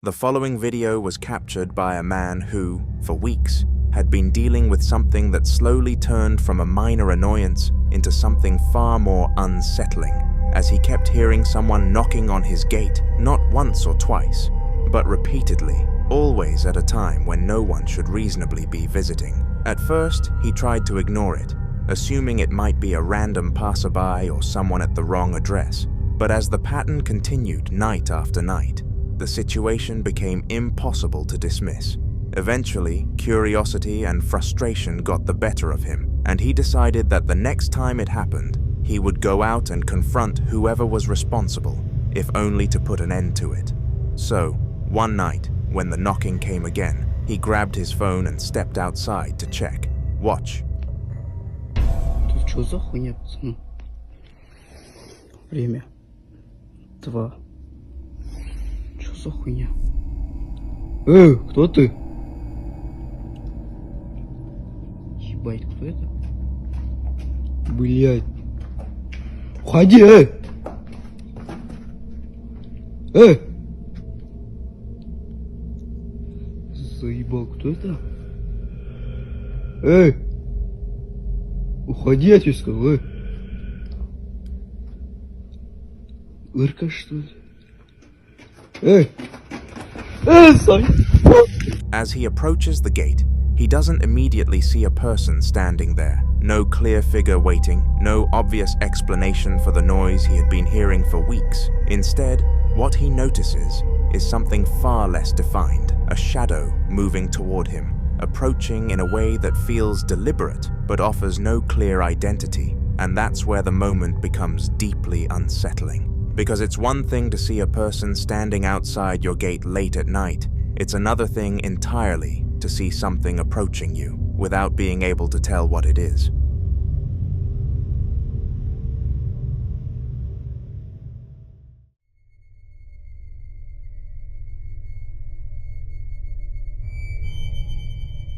The following video was captured by a man who, for weeks, had been dealing with something that slowly turned from a minor annoyance into something far more unsettling, as he kept hearing someone knocking on his gate, not once or twice, but repeatedly, always at a time when no one should reasonably be visiting. At first, he tried to ignore it, assuming it might be a random passerby or someone at the wrong address. But as the pattern continued night after night, the situation became impossible to dismiss. Eventually, curiosity and frustration got the better of him, and he decided that the next time it happened, he would go out and confront whoever was responsible, if only to put an end to it. So, one night, when the knocking came again, he grabbed his phone and stepped outside to check. Watch. Тут что за хуйня, пацаны? Время 2. Что за хуйня? Кто ты? Ебать, кто это? Блядь. Уходи, Заебал, кто это? Уходи, я тебе сказал, Ирка, что ли? As he approaches the gate, he doesn't immediately see a person standing there. No clear figure waiting, no obvious explanation for the noise he had been hearing for weeks. Instead, what he notices is something far less defined, a shadow moving toward him, approaching in a way that feels deliberate but offers no clear identity. And that's where the moment becomes deeply unsettling. Because it's one thing to see a person standing outside your gate late at night, it's another thing entirely to see something approaching you without being able to tell what it is.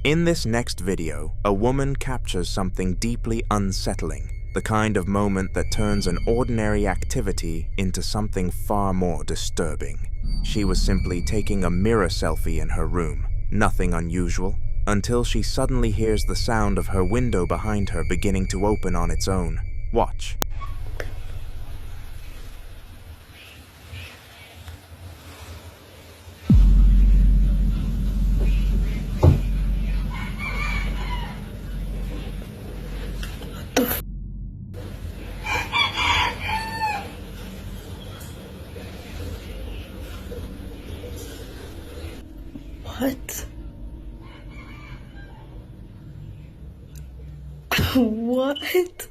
In this next video, a woman captures something deeply unsettling, the kind of moment that turns an ordinary activity into something far more disturbing. She was simply taking a mirror selfie in her room, nothing unusual, until she suddenly hears the sound of her window behind her beginning to open on its own. Watch. What? What?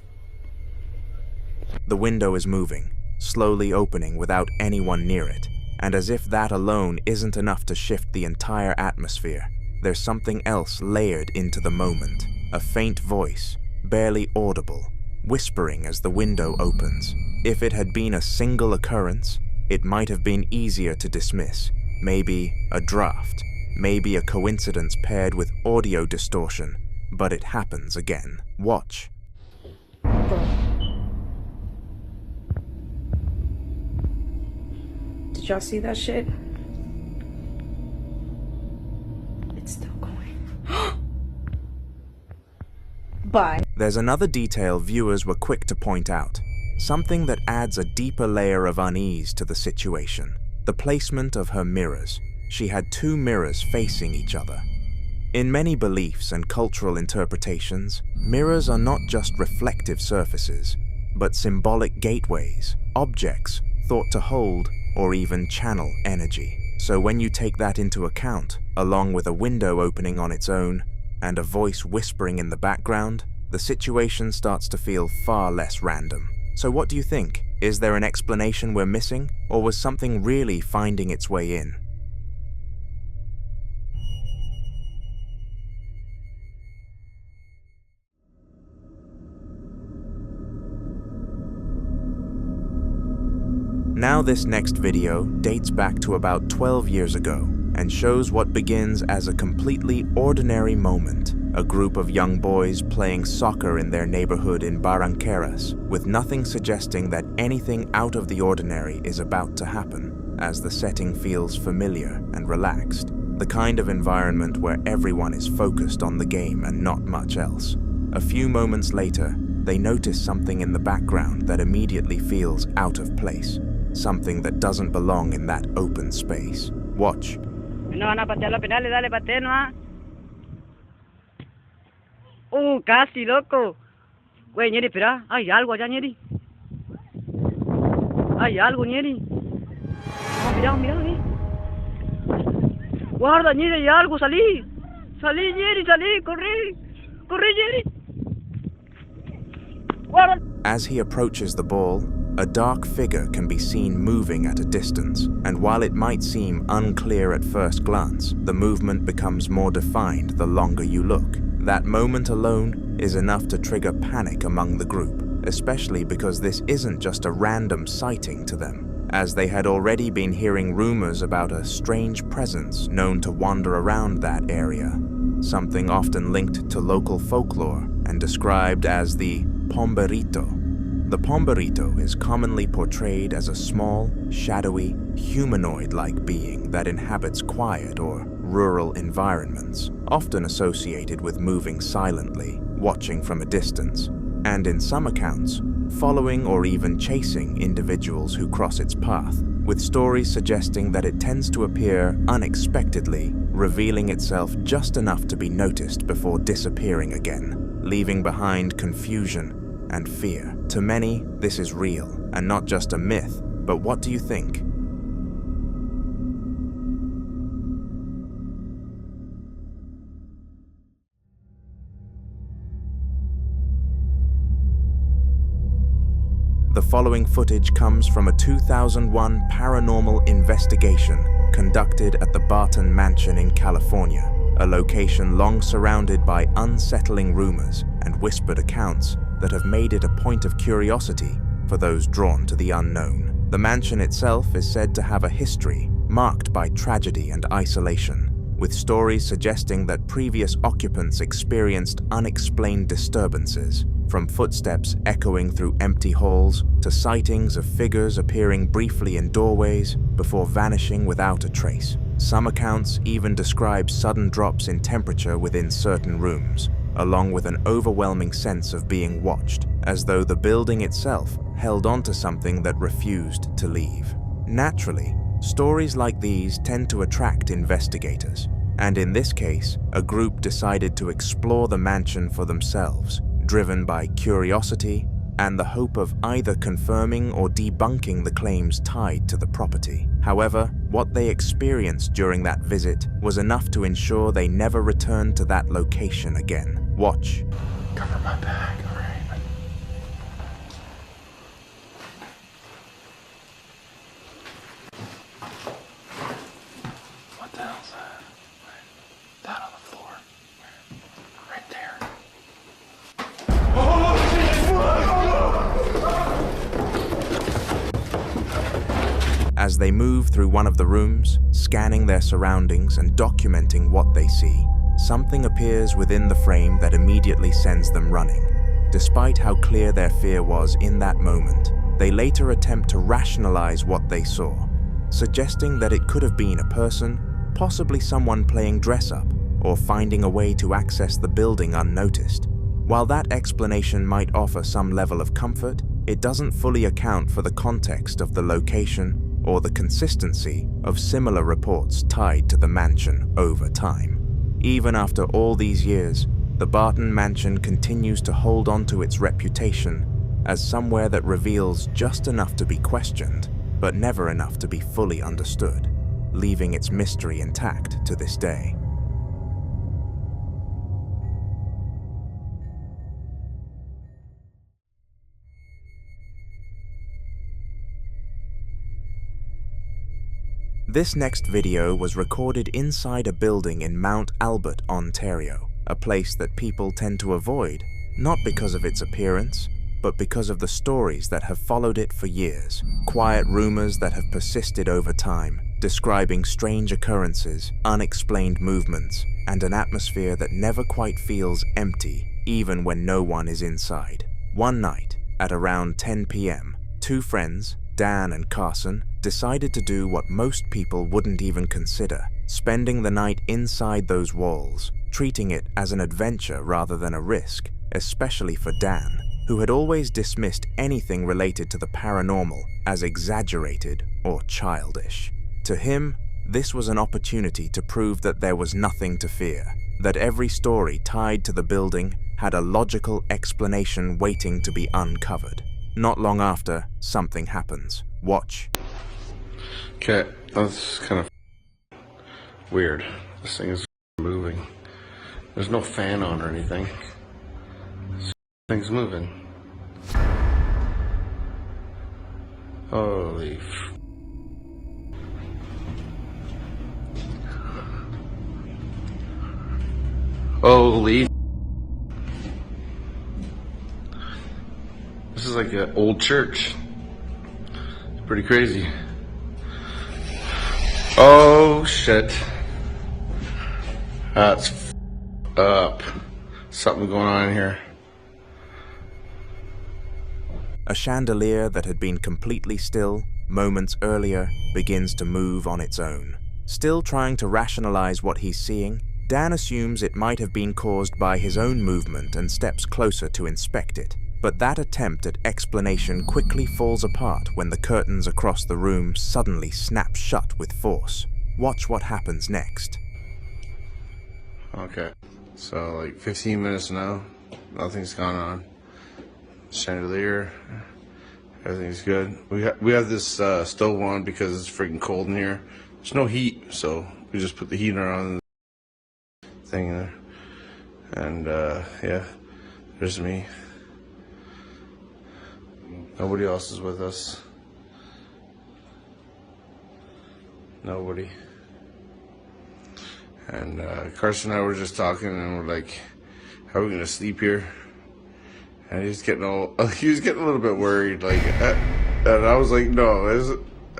The window is moving, slowly opening without anyone near it, and as if that alone isn't enough to shift the entire atmosphere, there's something else layered into the moment. A faint voice, barely audible, whispering as the window opens. If it had been a single occurrence, it might have been easier to dismiss. Maybe a draft. Maybe a coincidence paired with audio distortion, but it happens again. Watch. Bro. Did y'all see that shit? It's still going. Bye. There's another detail viewers were quick to point out, something that adds a deeper layer of unease to the situation. The placement of her mirrors. She had 2 mirrors facing each other. In many beliefs and cultural interpretations, mirrors are not just reflective surfaces, but symbolic gateways, objects thought to hold or even channel energy. So when you take that into account, along with a window opening on its own and a voice whispering in the background, the situation starts to feel far less random. So what do you think? Is there an explanation we're missing, or was something really finding its way in? Now this next video dates back to about 12 years ago and shows what begins as a completely ordinary moment. A group of young boys playing soccer in their neighborhood in Barranqueras, with nothing suggesting that anything out of the ordinary is about to happen. as the setting feels familiar and relaxed, the kind of environment where everyone is focused on the game and not much else. A few moments later, they notice something in the background that immediately feels out of place, something that doesn't belong in that open space. Watch. Casi, loco. Güey, Ñeri, espera. Hay algo allá, Ñeri. Hay algo, Ñeri. Mira, Guarda, Ñeri, hay algo. Salí, Ñeri, salí. Corre, Ñeri. Guarda. As he approaches the ball, a dark figure can be seen moving at a distance, and while it might seem unclear at first glance, the movement becomes more defined the longer you look. That moment alone is enough to trigger panic among the group, especially because this isn't just a random sighting to them, as they had already been hearing rumors about a strange presence known to wander around that area, something often linked to local folklore and described as the pomberito. The pomberito is commonly portrayed as a small, shadowy, humanoid-like being that inhabits quiet or rural environments, often associated with moving silently, watching from a distance, and in some accounts, following or even chasing individuals who cross its path, with stories suggesting that it tends to appear unexpectedly, revealing itself just enough to be noticed before disappearing again, leaving behind confusion and fear. To many, this is real, and not just a myth, but what do you think? The following footage comes from a 2001 paranormal investigation conducted at the Barton Mansion in California, a location long surrounded by unsettling rumors and whispered accounts that have made it a point of curiosity for those drawn to the unknown. The mansion itself is said to have a history marked by tragedy and isolation, with stories suggesting that previous occupants experienced unexplained disturbances, from footsteps echoing through empty halls to sightings of figures appearing briefly in doorways before vanishing without a trace. Some accounts even describe sudden drops in temperature within certain rooms, along with an overwhelming sense of being watched, as though the building itself held onto something that refused to leave. Naturally, stories like these tend to attract investigators, and in this case, a group decided to explore the mansion for themselves, driven by curiosity and the hope of either confirming or debunking the claims tied to the property. However, what they experienced during that visit was enough to ensure they never returned to that location again. Watch. Cover my bag, all right? What the hell's that? That on the floor. Right there. As they move through one of the rooms, scanning their surroundings and documenting what they see, something appears within the frame that immediately sends them running. Despite how clear their fear was in that moment, they later attempt to rationalize what they saw, suggesting that it could have been a person, possibly someone playing dress-up, or finding a way to access the building unnoticed. While that explanation might offer some level of comfort, it doesn't fully account for the context of the location or the consistency of similar reports tied to the mansion over time. Even after all these years, the Barton Mansion continues to hold on to its reputation as somewhere that reveals just enough to be questioned, but never enough to be fully understood, leaving its mystery intact to this day. This next video was recorded inside a building in Mount Albert, Ontario, a place that people tend to avoid, not because of its appearance, but because of the stories that have followed it for years. Quiet rumors that have persisted over time, describing strange occurrences, unexplained movements, and an atmosphere that never quite feels empty, even when no one is inside. One night, at around 10 p.m., two friends, Dan and Carson, decided to do what most people wouldn't even consider, spending the night inside those walls, treating it as an adventure rather than a risk, especially for Dan, who had always dismissed anything related to the paranormal as exaggerated or childish. To him, this was an opportunity to prove that there was nothing to fear, that every story tied to the building had a logical explanation waiting to be uncovered. Not long after, something happens. Watch. Okay, that's kind of weird. This thing is moving. There's no fan on or anything. This thing's moving. Holy Holy. This is like an old church. It's pretty crazy. Oh shit. That's up. Something going on in here. A chandelier that had been completely still moments earlier begins to move on its own. Still trying to rationalize what he's seeing, Dan assumes it might have been caused by his own movement and steps closer to inspect it. But that attempt at explanation quickly falls apart when the curtains across the room suddenly snap shut with force. Watch what happens next. Okay, so like 15 minutes now, nothing's gone on. Chandelier, everything's good. We have this stove on because it's freaking cold in here. There's no heat, so we just put the heater on the thing there. And yeah, there's me. Nobody else is with us. Nobody. And Carson and I were just talking, and we're like, "How are we gonna sleep here?" And he was getting a little bit worried, like, and I was like, "No,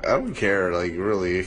I don't care, like, really."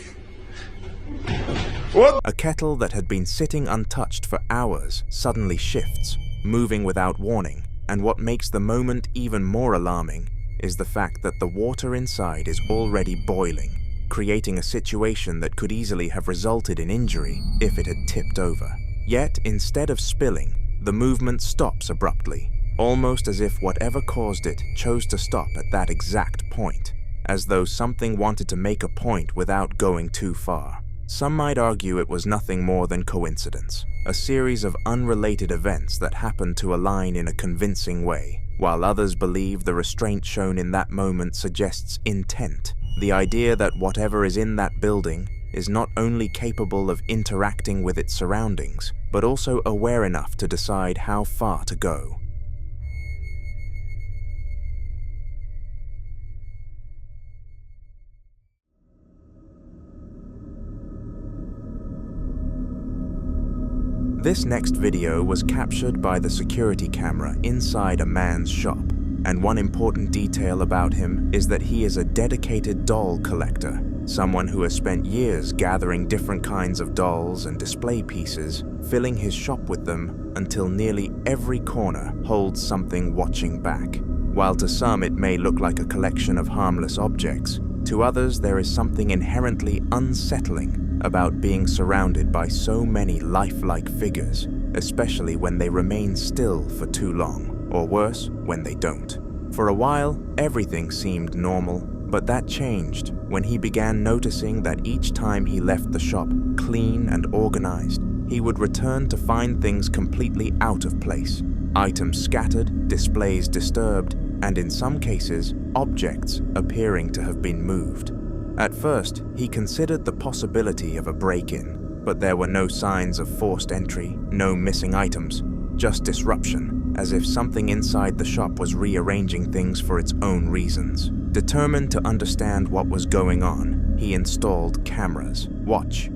What? A kettle that had been sitting untouched for hours suddenly shifts, moving without warning, and what makes the moment even more alarming is the fact that the water inside is already boiling, creating a situation that could easily have resulted in injury if it had tipped over. Yet, instead of spilling, the movement stops abruptly, almost as if whatever caused it chose to stop at that exact point, as though something wanted to make a point without going too far. Some might argue it was nothing more than coincidence, a series of unrelated events that happened to align in a convincing way, while others believe the restraint shown in that moment suggests intent, the idea that whatever is in that building is not only capable of interacting with its surroundings, but also aware enough to decide how far to go. This next video was captured by the security camera inside a man's shop, and one important detail about him is that he is a dedicated doll collector, someone who has spent years gathering different kinds of dolls and display pieces, filling his shop with them until nearly every corner holds something watching back. While to some it may look like a collection of harmless objects, to others there is something inherently unsettling about being surrounded by so many lifelike figures, especially when they remain still for too long, or worse, when they don't. For a while, everything seemed normal, but that changed when he began noticing that each time he left the shop clean and organized, he would return to find things completely out of place, items scattered, displays disturbed, and in some cases, objects appearing to have been moved. At first, he considered the possibility of a break-in, but there were no signs of forced entry, no missing items, just disruption, as if something inside the shop was rearranging things for its own reasons. Determined to understand what was going on, he installed cameras. Watch.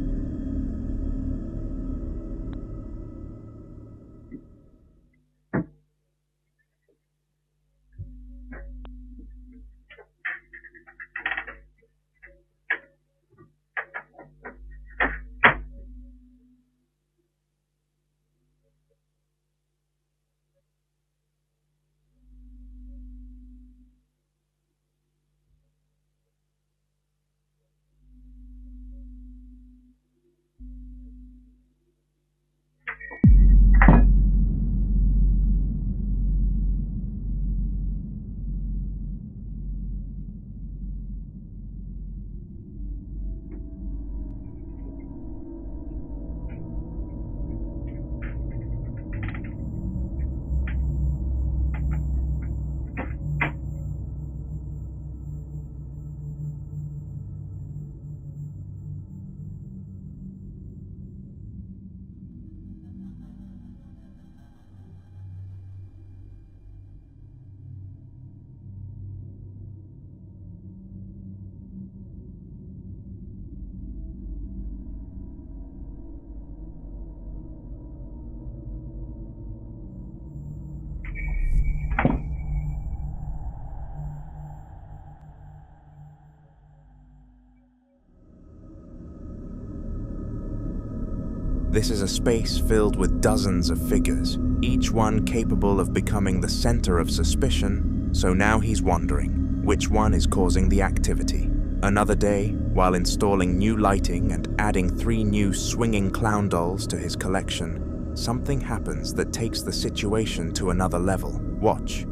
This is a space filled with dozens of figures, each one capable of becoming the center of suspicion, so now he's wondering which one is causing the activity. Another day, while installing new lighting and adding 3 new swinging clown dolls to his collection, something happens that takes the situation to another level. Watch.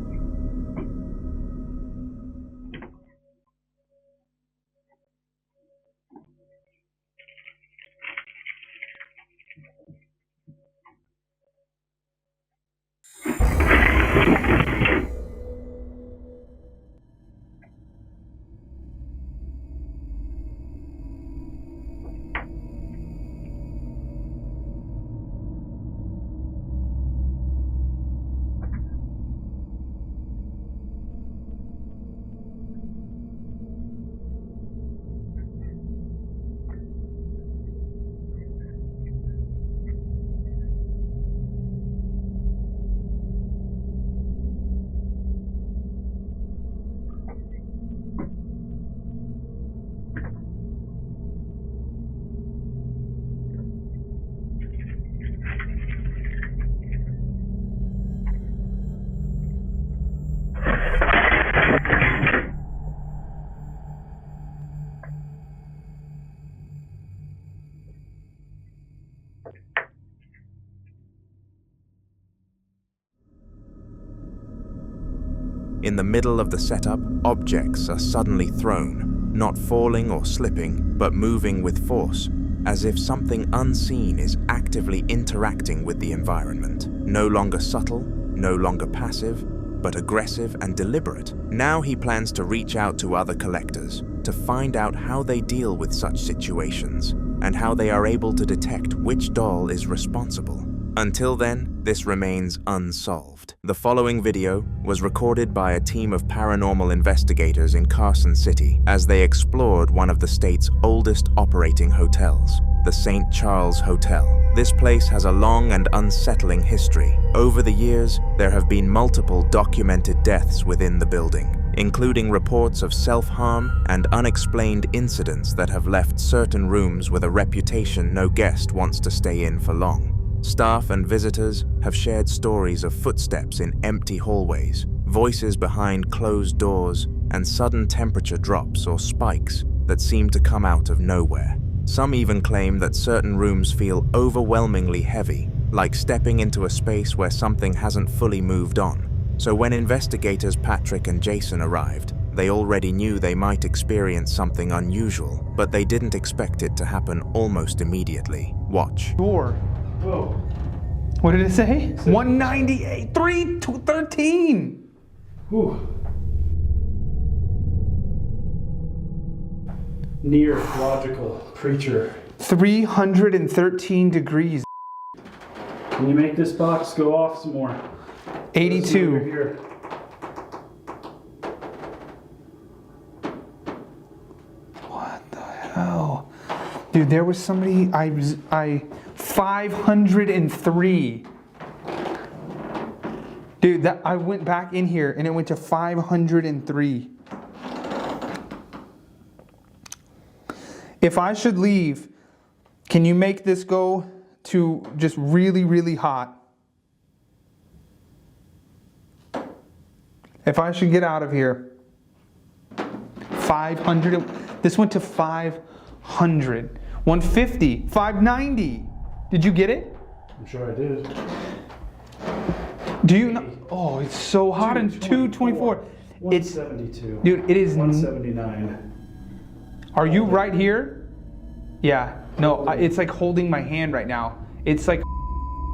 In the middle of the setup, objects are suddenly thrown, not falling or slipping, but moving with force, as if something unseen is actively interacting with the environment. No longer subtle, no longer passive, but aggressive and deliberate. Now he plans to reach out to other collectors to find out how they deal with such situations and how they are able to detect which doll is responsible. Until then, this remains unsolved. The following video was recorded by a team of paranormal investigators in Carson City as they explored one of the state's oldest operating hotels, the St. Charles Hotel. This place has a long and unsettling history. Over the years, there have been multiple documented deaths within the building, including reports of self-harm and unexplained incidents that have left certain rooms with a reputation no guest wants to stay in for long. Staff and visitors have shared stories of footsteps in empty hallways, voices behind closed doors, and sudden temperature drops or spikes that seem to come out of nowhere. Some even claim that certain rooms feel overwhelmingly heavy, like stepping into a space where something hasn't fully moved on. So when investigators Patrick and Jason arrived, they already knew they might experience something unusual, but they didn't expect it to happen almost immediately. Watch. Door. Whoa. What did it say? 198, 313. Whew. Near logical creature. 313 degrees. Can you make this box go off some more? 82. Over here. What the hell? Dude, there was somebody, 503. Dude, that I went back in here and it went to 503. If I should leave, can you make this go to just really, really hot? If I should get out of here, 500, this went to 500, 150, 590. Did you get it? I'm sure I did. Do you know? Oh, it's so hot in 224. It's 172. Dude, it is 179. Are you right here? Yeah. No, it's like holding my hand right now. It's like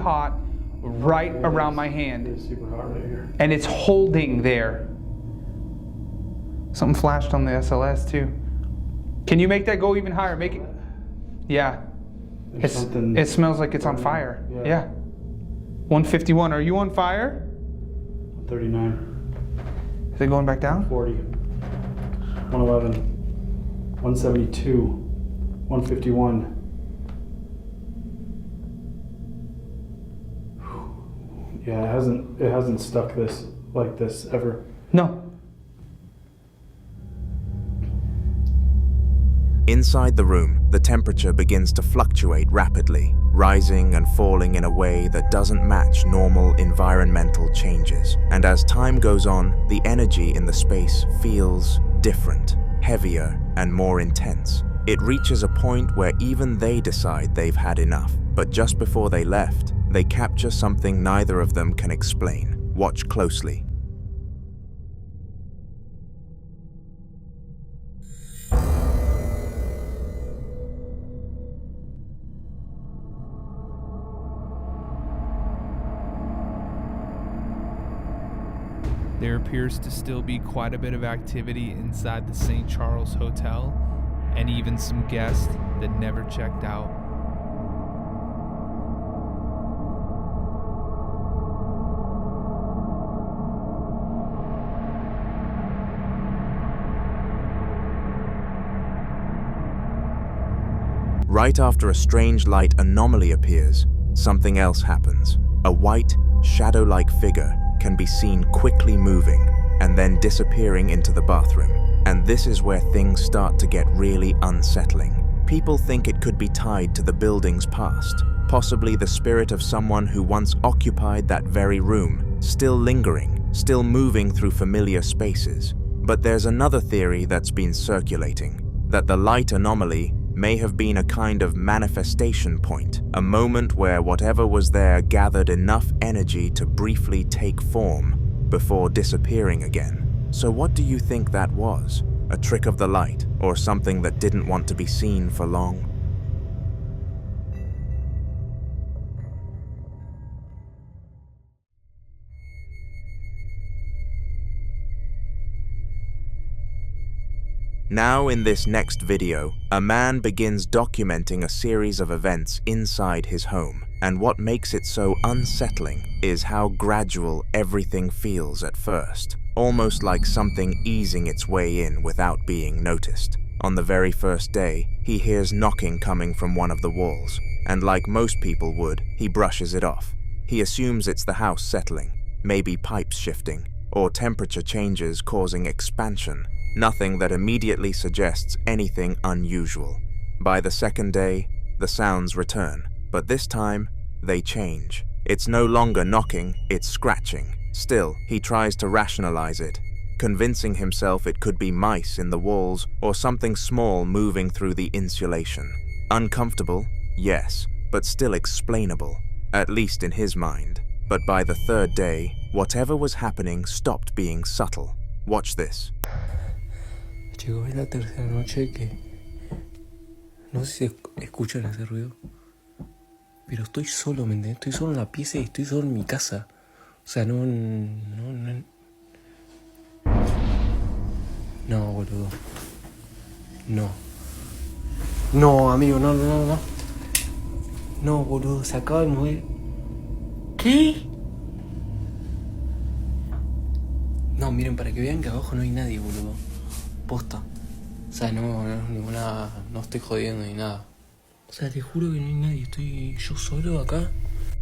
hot right around my hand. It's super hot right here. And it's holding there. Something flashed on the SLS too. Can you make that go even higher? Make it. Yeah. It smells like it's on fire. Yeah. 151. Are you on fire? 39. Is it going back down? 40. 111. 172. 151. Yeah, it hasn't stuck this like this ever. No. Inside Inside the room, the temperature begins to fluctuate rapidly, rising and falling in a way that doesn't match normal environmental changes. And as time goes on, the energy in the space feels different, heavier, and more intense. It reaches a point where even they decide they've had enough. But just before they left, they capture something neither of them can explain. Watch closely. There appears to still be quite a bit of activity inside the St. Charles Hotel, and even some guests that never checked out. Right after a strange light anomaly appears, something else happens. A white, shadow-like figure can be seen quickly moving and then disappearing into the bathroom. And this is where things start to get really unsettling. People think it could be tied to the building's past, possibly the spirit of someone who once occupied that very room, still lingering, still moving through familiar spaces. But there's another theory that's been circulating, that the light anomaly may have been a kind of manifestation point, a moment where whatever was there gathered enough energy to briefly take form before disappearing again. So what do you think that was? A trick of the light, or something that didn't want to be seen for long? Now in this next video, a man begins documenting a series of events inside his home, and what makes it so unsettling is how gradual everything feels at first, almost like something easing its way in without being noticed. On the very first day, he hears knocking coming from one of the walls, and like most people would, he brushes it off. He assumes it's the house settling, maybe pipes shifting, or temperature changes causing expansion. Nothing that immediately suggests anything unusual. By the second day, the sounds return, but this time, they change. It's no longer knocking, it's scratching. Still, he tries to rationalize it, convincing himself it could be mice in the walls or something small moving through the insulation. Uncomfortable? Yes, but still explainable, at least in his mind. But by the third day, whatever was happening stopped being subtle. Watch this. Chicos, es la tercera noche que no sé si escuchan ese ruido, pero estoy solo, ¿me entiendes? Estoy solo en la pieza y estoy solo en mi casa. O sea, no, boludo. No, amigo, no. No, boludo, se acaba de mover. ¿Qué? No, miren, para que vean que abajo no hay nadie, boludo. Posta. O sea, no estoy jodiendo ni nada. O sea, te juro que no hay nadie, estoy yo solo acá.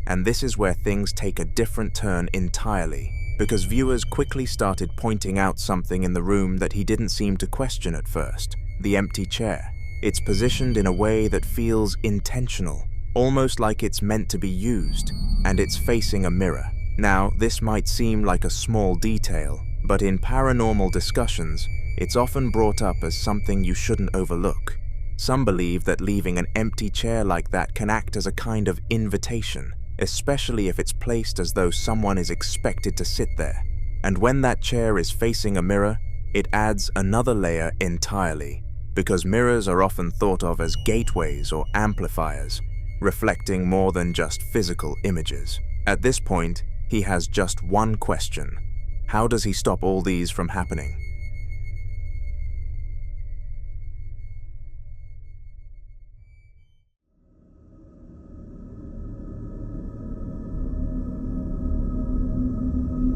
And this is where things take a different turn entirely, because viewers quickly started pointing out something in the room that he didn't seem to question at first. The empty chair. It's positioned in a way that feels intentional, almost like it's meant to be used, and it's facing a mirror. Now, this might seem like a small detail, but in paranormal discussions, it's often brought up as something you shouldn't overlook. Some believe that leaving an empty chair like that can act as a kind of invitation, especially if it's placed as though someone is expected to sit there. And when that chair is facing a mirror, it adds another layer entirely, because mirrors are often thought of as gateways or amplifiers, reflecting more than just physical images. At this point, he has just one question. How does he stop all these from happening?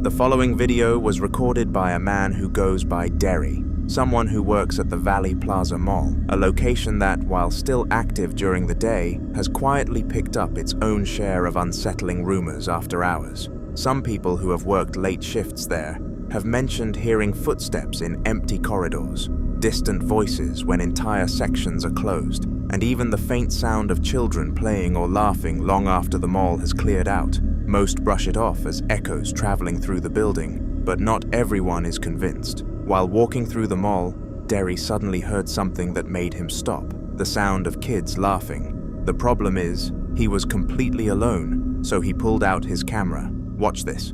The following video was recorded by a man who goes by Derry, someone who works at the Plaza Mall, a location that, while still active during the day, has quietly picked up its own share of unsettling rumors after hours. Some people who have worked late shifts there have mentioned hearing footsteps in empty corridors, distant voices when entire sections are closed, and even the faint sound of children playing or laughing long after the mall has cleared out. Most brush it off as echoes traveling through the building, but not everyone is convinced. While walking through the mall, Derry suddenly heard something that made him stop, the sound of kids laughing. The problem is, he was completely alone, so he pulled out his camera. Watch this.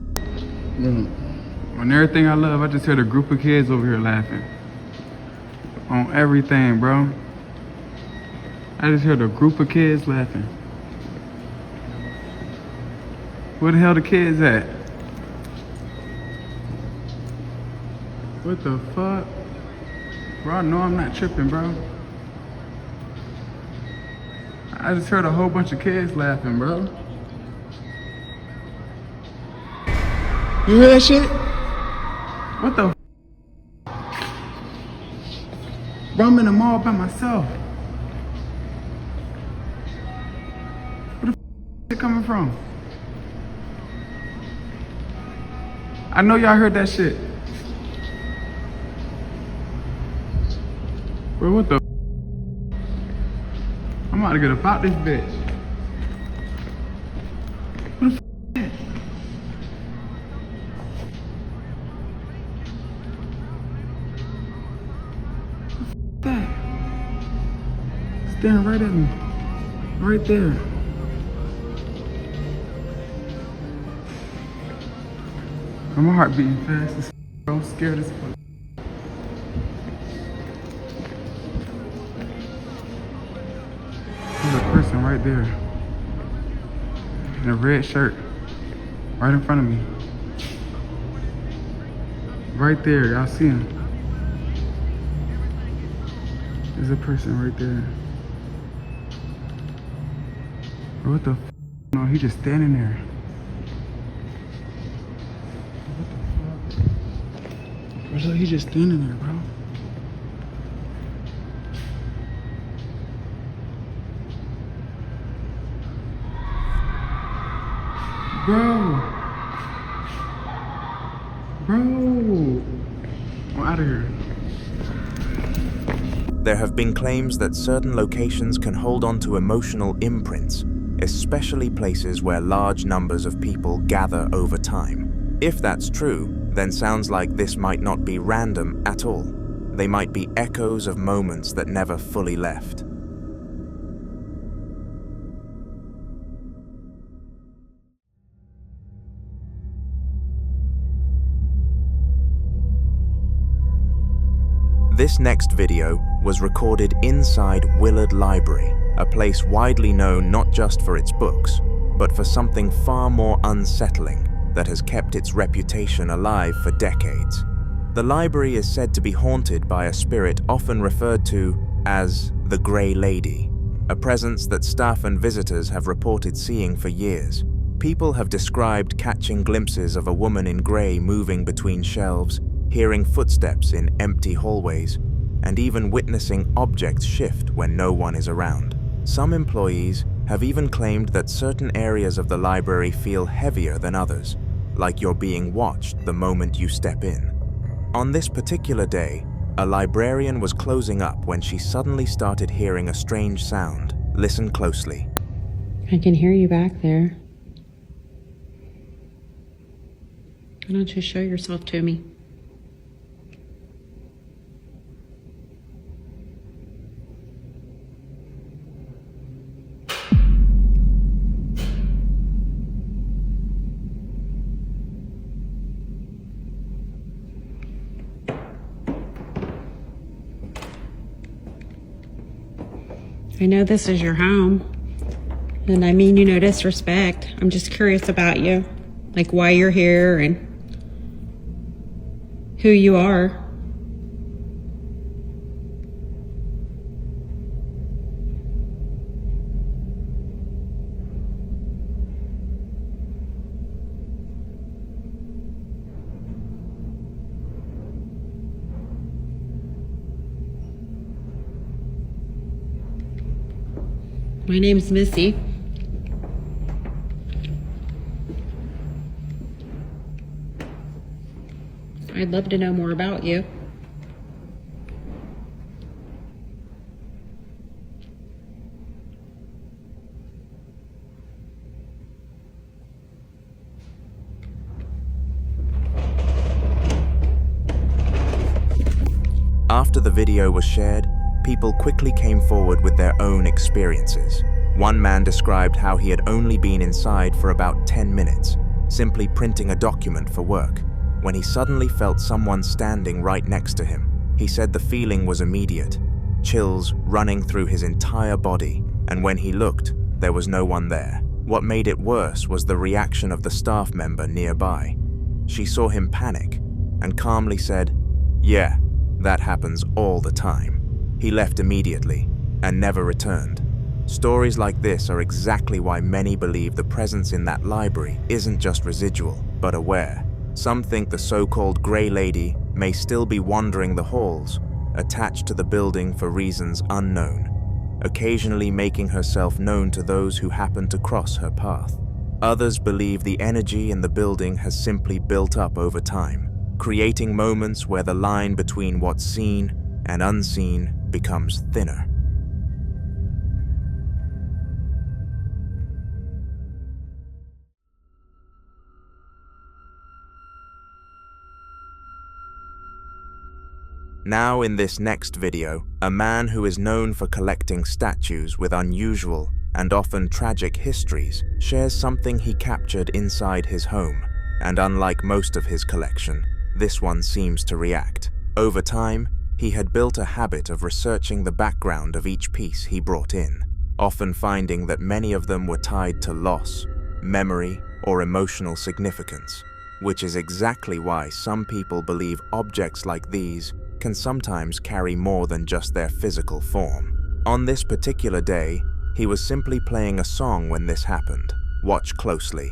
On everything I love, I just heard a group of kids over here laughing. On everything, bro. I just heard a group of kids laughing. Where the hell the kids at? What the fuck? Bro, I know I'm not tripping, bro. I just heard a whole bunch of kids laughing, bro. You hear that shit? What the Bro, I'm in the mall by myself. Where the is it coming from? I know y'all heard that shit. Bro, what the I'm about to get about this bitch. What the is that? That? Staring right at me. Right there. My heart beating fast as bro. I'm scared as fuck. There's a person right there. In a red shirt. Right in front of me. Right there, y'all see him. There's a person right there. Bro, what the f? No, he just standing there. What the fuck? Bro, look, he just standing there, bro. Bro. I'm out of here. There have been claims that certain locations can hold on to emotional imprints, especially places where large numbers of people gather over time. If that's true, then sounds like this might not be random at all. They might be echoes of moments that never fully left. This next video was recorded inside Willard Library, a place widely known not just for its books, but for something far more unsettling that has kept its reputation alive for decades. The library is said to be haunted by a spirit often referred to as the Grey Lady, a presence that staff and visitors have reported seeing for years. People have described catching glimpses of a woman in grey moving between shelves, hearing footsteps in empty hallways, and even witnessing objects shift when no one is around. Some employees have even claimed that certain areas of the library feel heavier than others, like you're being watched the moment you step in. On this particular day, a librarian was closing up when she suddenly started hearing a strange sound. Listen closely. I can hear you back there. Why don't you show yourself to me? I know this is your home, and I mean you no disrespect. I'm just curious about you, like why you're here and who you are. My name's Missy. I'd love to know more about you. After the video was shared, people quickly came forward with their own experiences. One man described how he had only been inside for about 10 minutes, simply printing a document for work, when he suddenly felt someone standing right next to him. He said the feeling was immediate, chills running through his entire body, and when he looked, there was no one there. What made it worse was the reaction of the staff member nearby. She saw him panic and calmly said, "Yeah, that happens all the time." He left immediately and never returned. Stories like this are exactly why many believe the presence in that library isn't just residual, but aware. Some think the so-called Grey Lady may still be wandering the halls, attached to the building for reasons unknown, occasionally making herself known to those who happen to cross her path. Others believe the energy in the building has simply built up over time, creating moments where the line between what's seen and unseen becomes thinner. Now in this next video, a man who is known for collecting statues with unusual and often tragic histories shares something he captured inside his home, and unlike most of his collection, this one seems to react. Over time, he had built a habit of researching the background of each piece he brought in, often finding that many of them were tied to loss, memory, or emotional significance, which is exactly why some people believe objects like these can sometimes carry more than just their physical form. On this particular day, he was simply playing a song when this happened. Watch closely.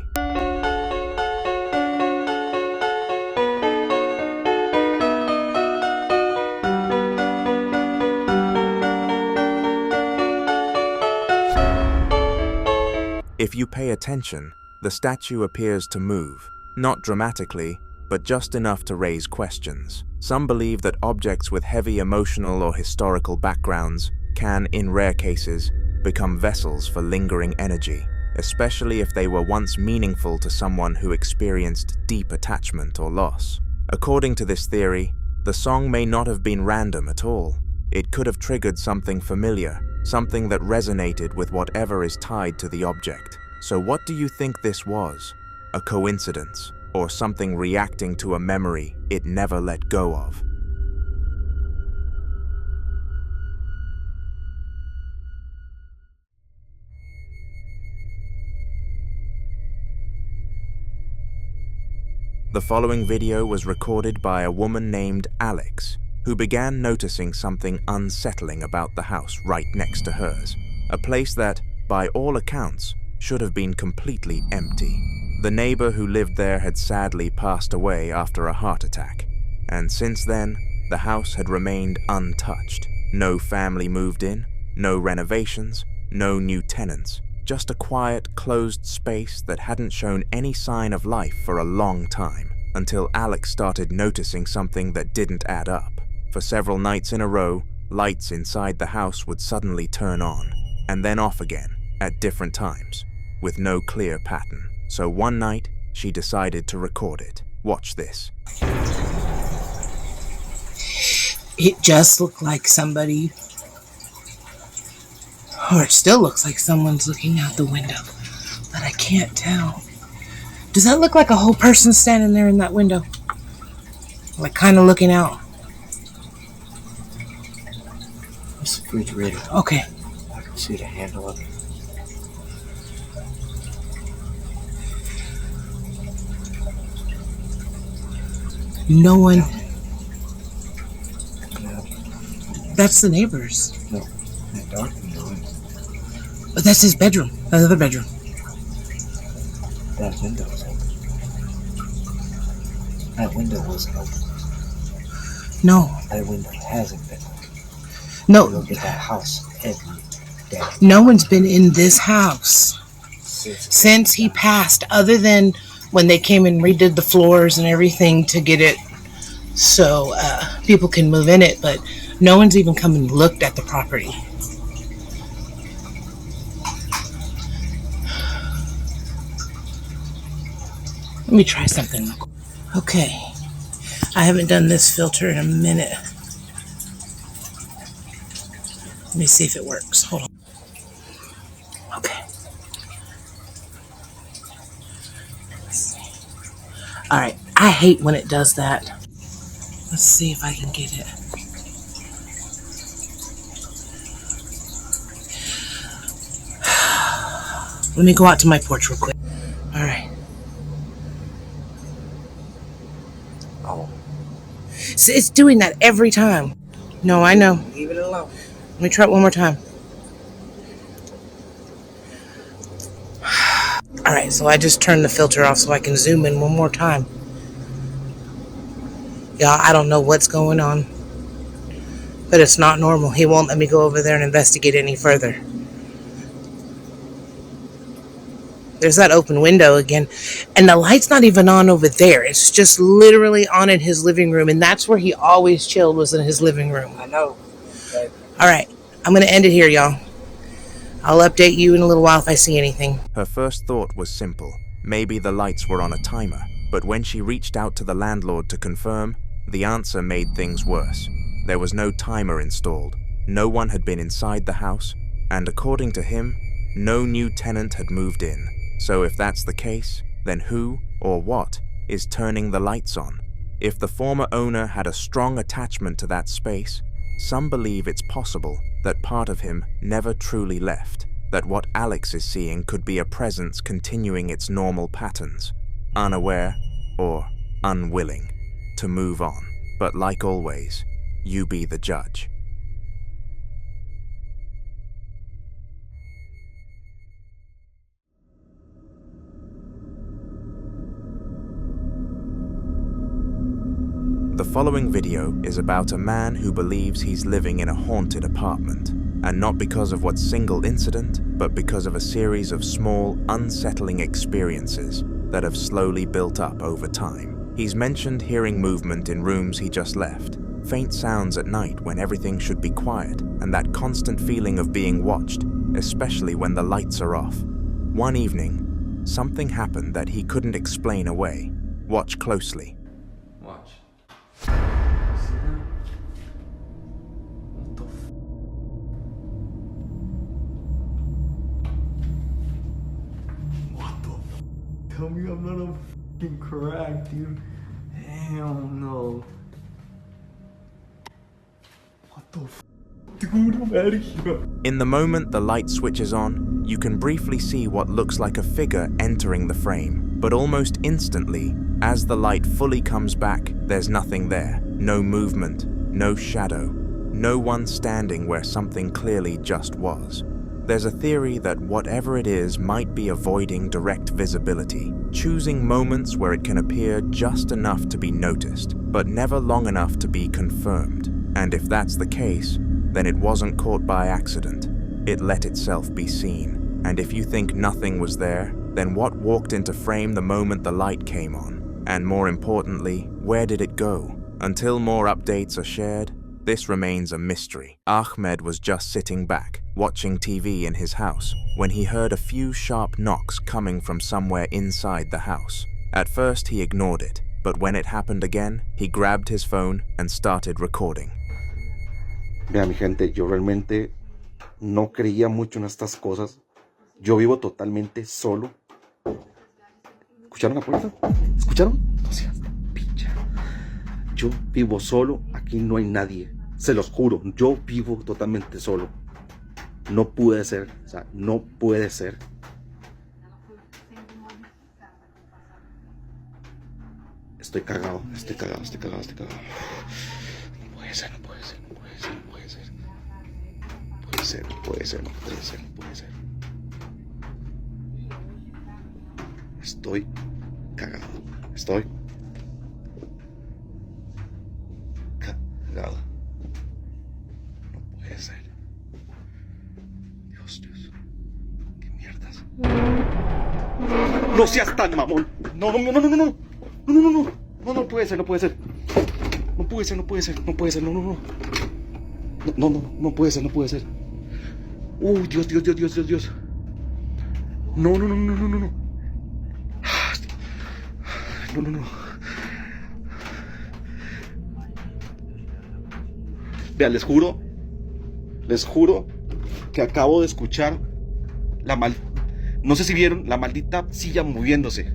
If you pay attention, the statue appears to move, not dramatically, but just enough to raise questions. Some believe that objects with heavy emotional or historical backgrounds can, in rare cases, become vessels for lingering energy, especially if they were once meaningful to someone who experienced deep attachment or loss. According to this theory, the song may not have been random at all. It could have triggered something familiar, something that resonated with whatever is tied to the object. So what do you think this was? A coincidence, or something reacting to a memory it never let go of? The following video was recorded by a woman named Alex, who began noticing something unsettling about the house right next to hers, a place that, by all accounts, should have been completely empty. The neighbor who lived there had sadly passed away after a heart attack, and since then, the house had remained untouched. No family moved in, no renovations, no new tenants, just a quiet, closed space that hadn't shown any sign of life for a long time, until Alex started noticing something that didn't add up. For several nights in a row, lights inside the house would suddenly turn on, and then off again, at different times, with no clear pattern. So one night, she decided to record it. Watch this. It just looked like somebody, or it still looks like someone's looking out the window, but I can't tell. Does that look like a whole person standing there in that window? Like kind of looking out? It's a refrigerator. Okay. I can see the handle of it. No one. No. That's the neighbors. No. That dark window. But that's his bedroom. That other bedroom. That window was open. That window wasn't open. No. That window hasn't been open. No. You look at that house every day. No one's been in this house since he passed, other than when they came and redid the floors and everything to get it so people can move in it, but no one's even come and looked at the property. Let me try something. Okay, I haven't done this filter in a minute. Let me see if it works. Hold on. Okay. Let's see. All right. I hate when it does that. Let's see if I can get it. Let me go out to my porch real quick. All right. Oh. See, it's doing that every time. No, I know. Leave it alone. Let me try it one more time. All right, so I just turned the filter off so I can zoom in one more time. Y'all, I don't know what's going on, but it's not normal. He won't let me go over there and investigate any further. There's that open window again, and the light's not even on over there. It's just literally on in his living room, and that's where he always chilled, was in his living room. I know. But... All right, I'm going to end it here, y'all. I'll update you in a little while if I see anything. Her first thought was simple. Maybe the lights were on a timer, but when she reached out to the landlord to confirm, the answer made things worse. There was no timer installed, no one had been inside the house, and according to him, no new tenant had moved in. So if that's the case, then who or what is turning the lights on? If the former owner had a strong attachment to that space, some believe it's possible that part of him never truly left, that what Alex is seeing could be a presence continuing its normal patterns, unaware or unwilling to move on. But like always, you be the judge. The following video is about a man who believes he's living in a haunted apartment, and not because of what single incident, but because of a series of small, unsettling experiences that have slowly built up over time. He's mentioned hearing movement in rooms he just left, faint sounds at night when everything should be quiet, and that constant feeling of being watched, especially when the lights are off. One evening, something happened that he couldn't explain away. Watch closely. Watch. Tell me I'm not a fucking crack, dude. Hell no. What the f? Dude, I'm out of here. In the moment the light switches on, you can briefly see what looks like a figure entering the frame, but almost instantly, as the light fully comes back, there's nothing there. No movement, no shadow, no one standing where something clearly just was. There's a theory that whatever it is might be avoiding direct visibility, choosing moments where it can appear just enough to be noticed, but never long enough to be confirmed. And if that's the case, then it wasn't caught by accident. It let itself be seen. And if you think nothing was there, then what walked into frame the moment the light came on? And more importantly, where did it go? Until more updates are shared, this remains a mystery. Ahmed was just sitting back, watching TV in his house, when he heard a few sharp knocks coming from somewhere inside the house. At first he ignored it, but when it happened again, he grabbed his phone and started recording. Vea, mi gente, yo realmente no creía mucho en estas cosas. Yo vivo totalmente solo. ¿Escucharon la puerta? ¿Escucharon? No seas picha. Yo vivo solo, aquí no hay nadie. Se los juro, yo vivo totalmente solo. No puede ser, o sea, no puede ser. Estoy cagado. No puede ser. No puede ser. Estoy cagado. No puede ser. Dios. ¿Qué mierdas? No seas tan mamón. No puede ser. No puede ser. No puede ser. No puede ser. Dios. No. No. Vea, les juro, Les juro que acabo de escuchar no sé si vieron la maldita silla moviéndose.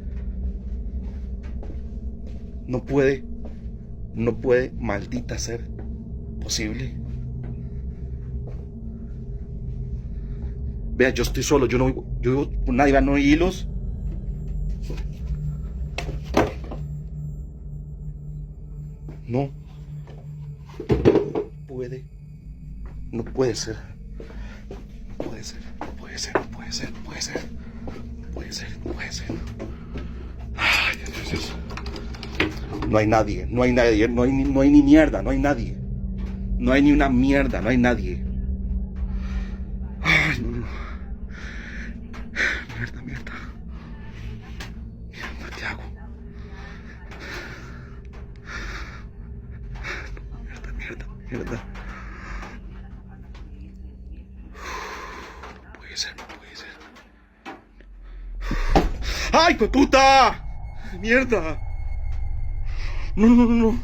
No puede, maldita ser posible. Vea, yo estoy solo, yo vivo con nadie, no hay hilos. No puede ser. No puede ser. Ay, Dios. No hay nadie, no hay ni mierda, no hay nadie. No hay ni una mierda, no hay nadie. Ay, no. Mierda. Mierda, ¿qué hago? Mierda. No puede ser. ¡Ay, puta! ¡Mierda! No.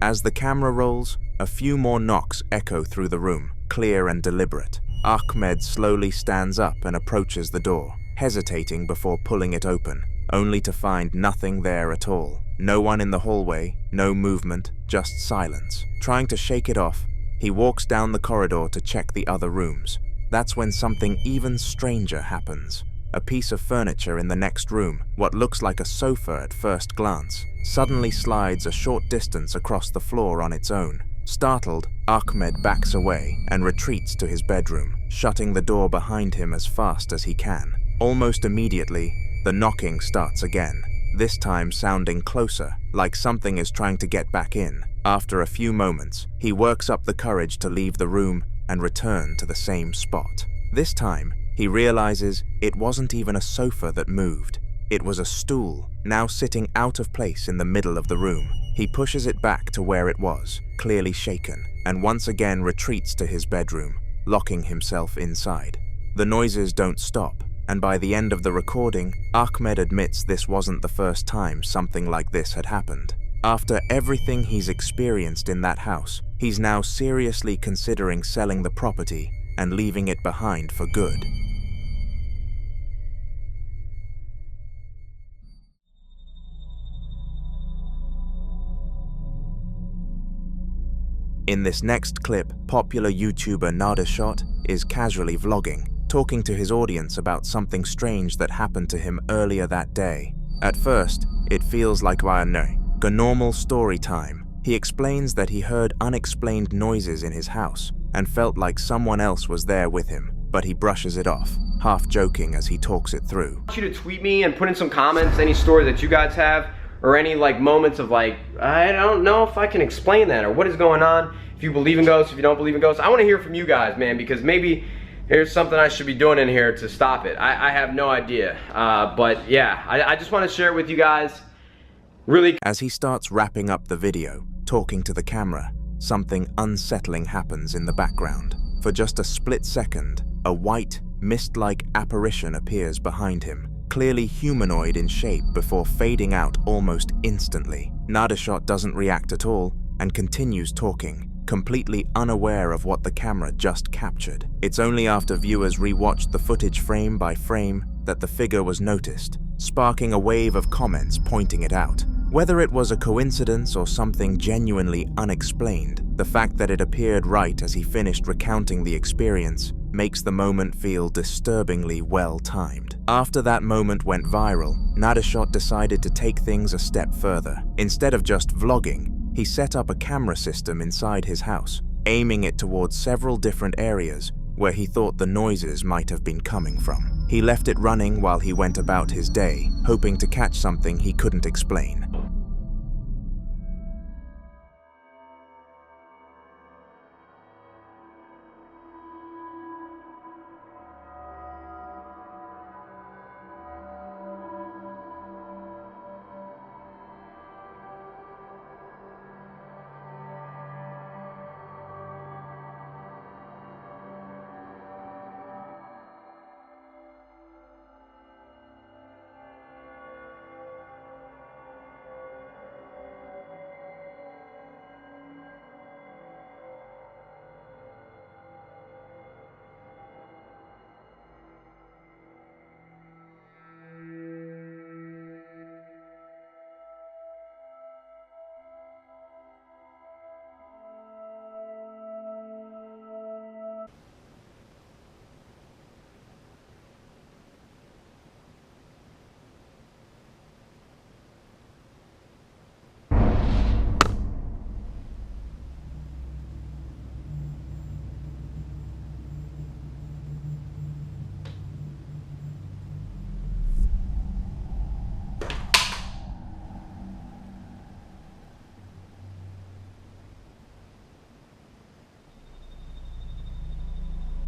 As the camera rolls, a few more knocks echo through the room, clear and deliberate. Ahmed slowly stands up and approaches the door, hesitating before pulling it open, only to find nothing there at all. No one in the hallway, no movement, just silence. Trying to shake it off, he walks down the corridor to check the other rooms. That's when something even stranger happens. A piece of furniture in the next room, what looks like a sofa at first glance, suddenly slides a short distance across the floor on its own. Startled, Ahmed backs away and retreats to his bedroom, shutting the door behind him as fast as he can. Almost immediately, the knocking starts again, this time sounding closer, like something is trying to get back in. After a few moments, he works up the courage to leave the room and return to the same spot. This time, he realizes it wasn't even a sofa that moved. It was a stool, now sitting out of place in the middle of the room. He pushes it back to where it was, clearly shaken, and once again retreats to his bedroom, locking himself inside. The noises don't stop, and by the end of the recording, Ahmed admits this wasn't the first time something like this had happened. After everything he's experienced in that house, he's now seriously considering selling the property and leaving it behind for good. In this next clip, popular YouTuber Narrated is casually vlogging, talking to his audience about something strange that happened to him earlier that day. At first, it feels like a normal story time. He explains that he heard unexplained noises in his house and felt like someone else was there with him, but he brushes it off, half joking as he talks it through. I want you to tweet me and put in some comments any story that you guys have, or any moments of I don't know if I can explain that, or what is going on. If you believe in ghosts, if you don't believe in ghosts, I want to hear from you guys, man, because maybe there's something I should be doing in here to stop it. I have no idea, but yeah, I just want to share it with you guys. Really. As he starts wrapping up the video, talking to the camera, something unsettling happens in the background. For just a split second, a white, mist-like apparition appears behind him, clearly humanoid in shape before fading out almost instantly. Narrated doesn't react at all and continues talking, completely unaware of what the camera just captured. It's only after viewers rewatched the footage frame by frame that the figure was noticed, sparking a wave of comments pointing it out. Whether it was a coincidence or something genuinely unexplained, the fact that it appeared right as he finished recounting the experience makes the moment feel disturbingly well-timed. After that moment went viral, Narrated decided to take things a step further. Instead of just vlogging, he set up a camera system inside his house, aiming it towards several different areas where he thought the noises might have been coming from. He left it running while he went about his day, hoping to catch something he couldn't explain.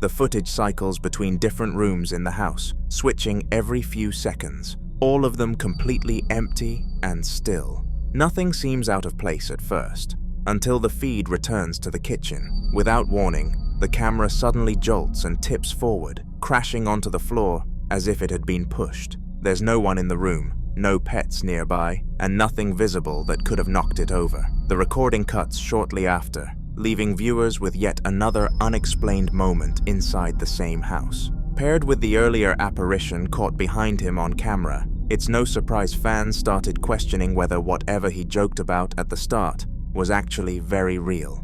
The footage cycles between different rooms in the house, switching every few seconds, all of them completely empty and still. Nothing seems out of place at first, until the feed returns to the kitchen. Without warning, the camera suddenly jolts and tips forward, crashing onto the floor as if it had been pushed. There's no one in the room, no pets nearby, and nothing visible that could have knocked it over. The recording cuts shortly after, leaving viewers with yet another unexplained moment inside the same house. Paired with the earlier apparition caught behind him on camera, it's no surprise fans started questioning whether whatever he joked about at the start was actually very real.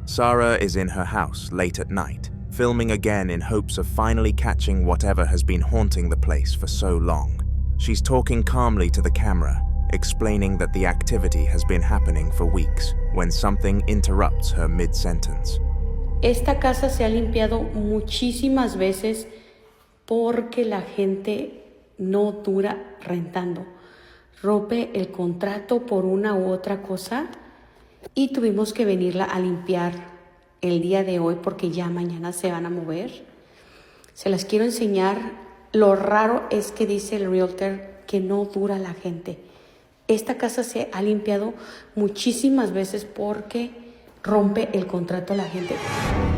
Sara is in her house late at night, filming again in hopes of finally catching whatever has been haunting the place for so long. She's talking calmly to the camera, explaining that the activity has been happening for weeks, when something interrupts her mid-sentence. Esta casa se ha limpiado muchísimas veces porque la gente no dura rentando. Rompe el contrato por una u otra cosa y tuvimos que venirla a limpiar el día de hoy porque ya mañana se van a mover. Se las quiero enseñar. Lo raro es que dice el realtor que no dura la gente. Esta casa se ha limpiado muchísimas veces porque rompe el contrato a la gente.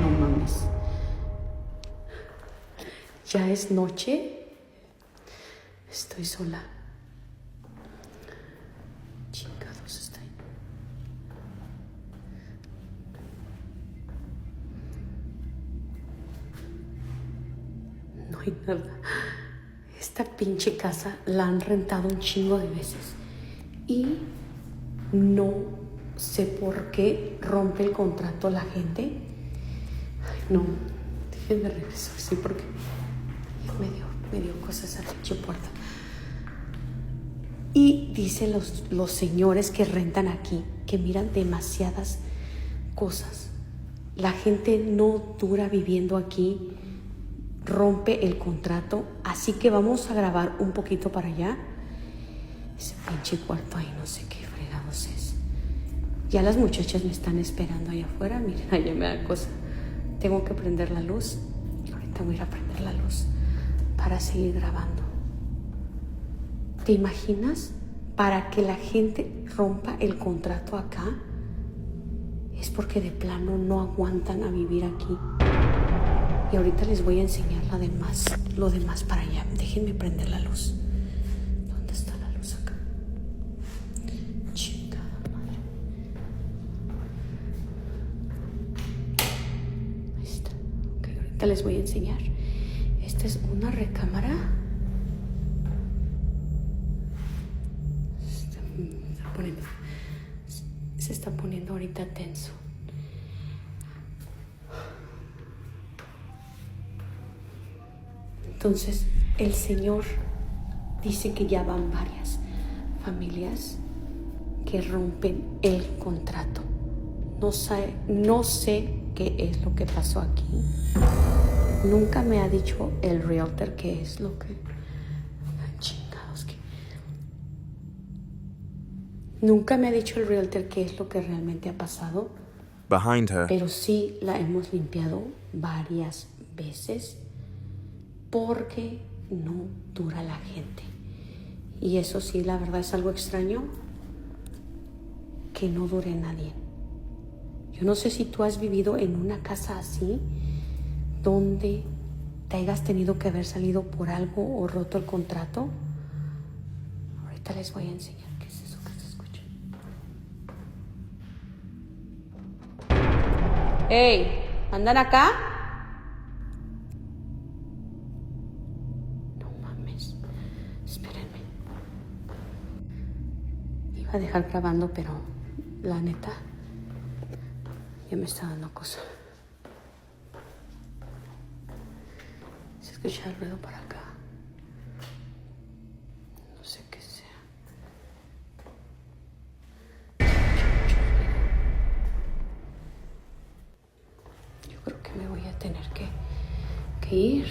No mames. Ya es noche. Estoy sola. Chingados está ahí. No hay nada. Esta pinche casa la han rentado un chingo de veces. Y no sé por qué rompe el contrato la gente. Ay, no, déjenme regresar, sí, porque me dio cosas a la pinche puerta. Y dicen los señores que rentan aquí que miran demasiadas cosas. La gente no dura viviendo aquí, rompe el contrato, así que vamos a grabar un poquito para allá. Ese pinche cuarto ahí, no sé qué fregados es. Ya las muchachas me están esperando allá afuera. Miren, allá me da cosa. Tengo que prender la luz. Y ahorita voy a ir a prender la luz para seguir grabando. ¿Te imaginas? Para que la gente rompa el contrato acá, es porque de plano no aguantan a vivir aquí. Y ahorita les voy a enseñar lo demás para allá. Déjenme prender la luz. ¿Dónde está la luz acá? Chingada madre. Ahí está. Ok, ahorita les voy a enseñar. Esta es una recámara. Se está poniendo ahorita tenso. Entonces, el señor dice que ya van varias familias que rompen el contrato. No sé qué es lo que pasó aquí. Nunca me ha dicho el realtor qué es lo que... Chingados, que... Nunca me ha dicho el realtor qué es lo que realmente ha pasado. Behind her. Pero sí la hemos limpiado varias veces porque no dura la gente. Y eso sí, la verdad es algo extraño que no dure nadie. Yo no sé si tú has vivido en una casa así, donde te hayas tenido que haber salido por algo o roto el contrato. Ahorita les voy a enseñar qué es eso que se escucha. ¡Ey! ¿Andan acá? No mames. Espérenme. Iba a dejar grabando, pero la neta ya me está dando cosa. Se escucha el ruido para acá. No sé qué sea. Yo creo que me voy a tener que ir.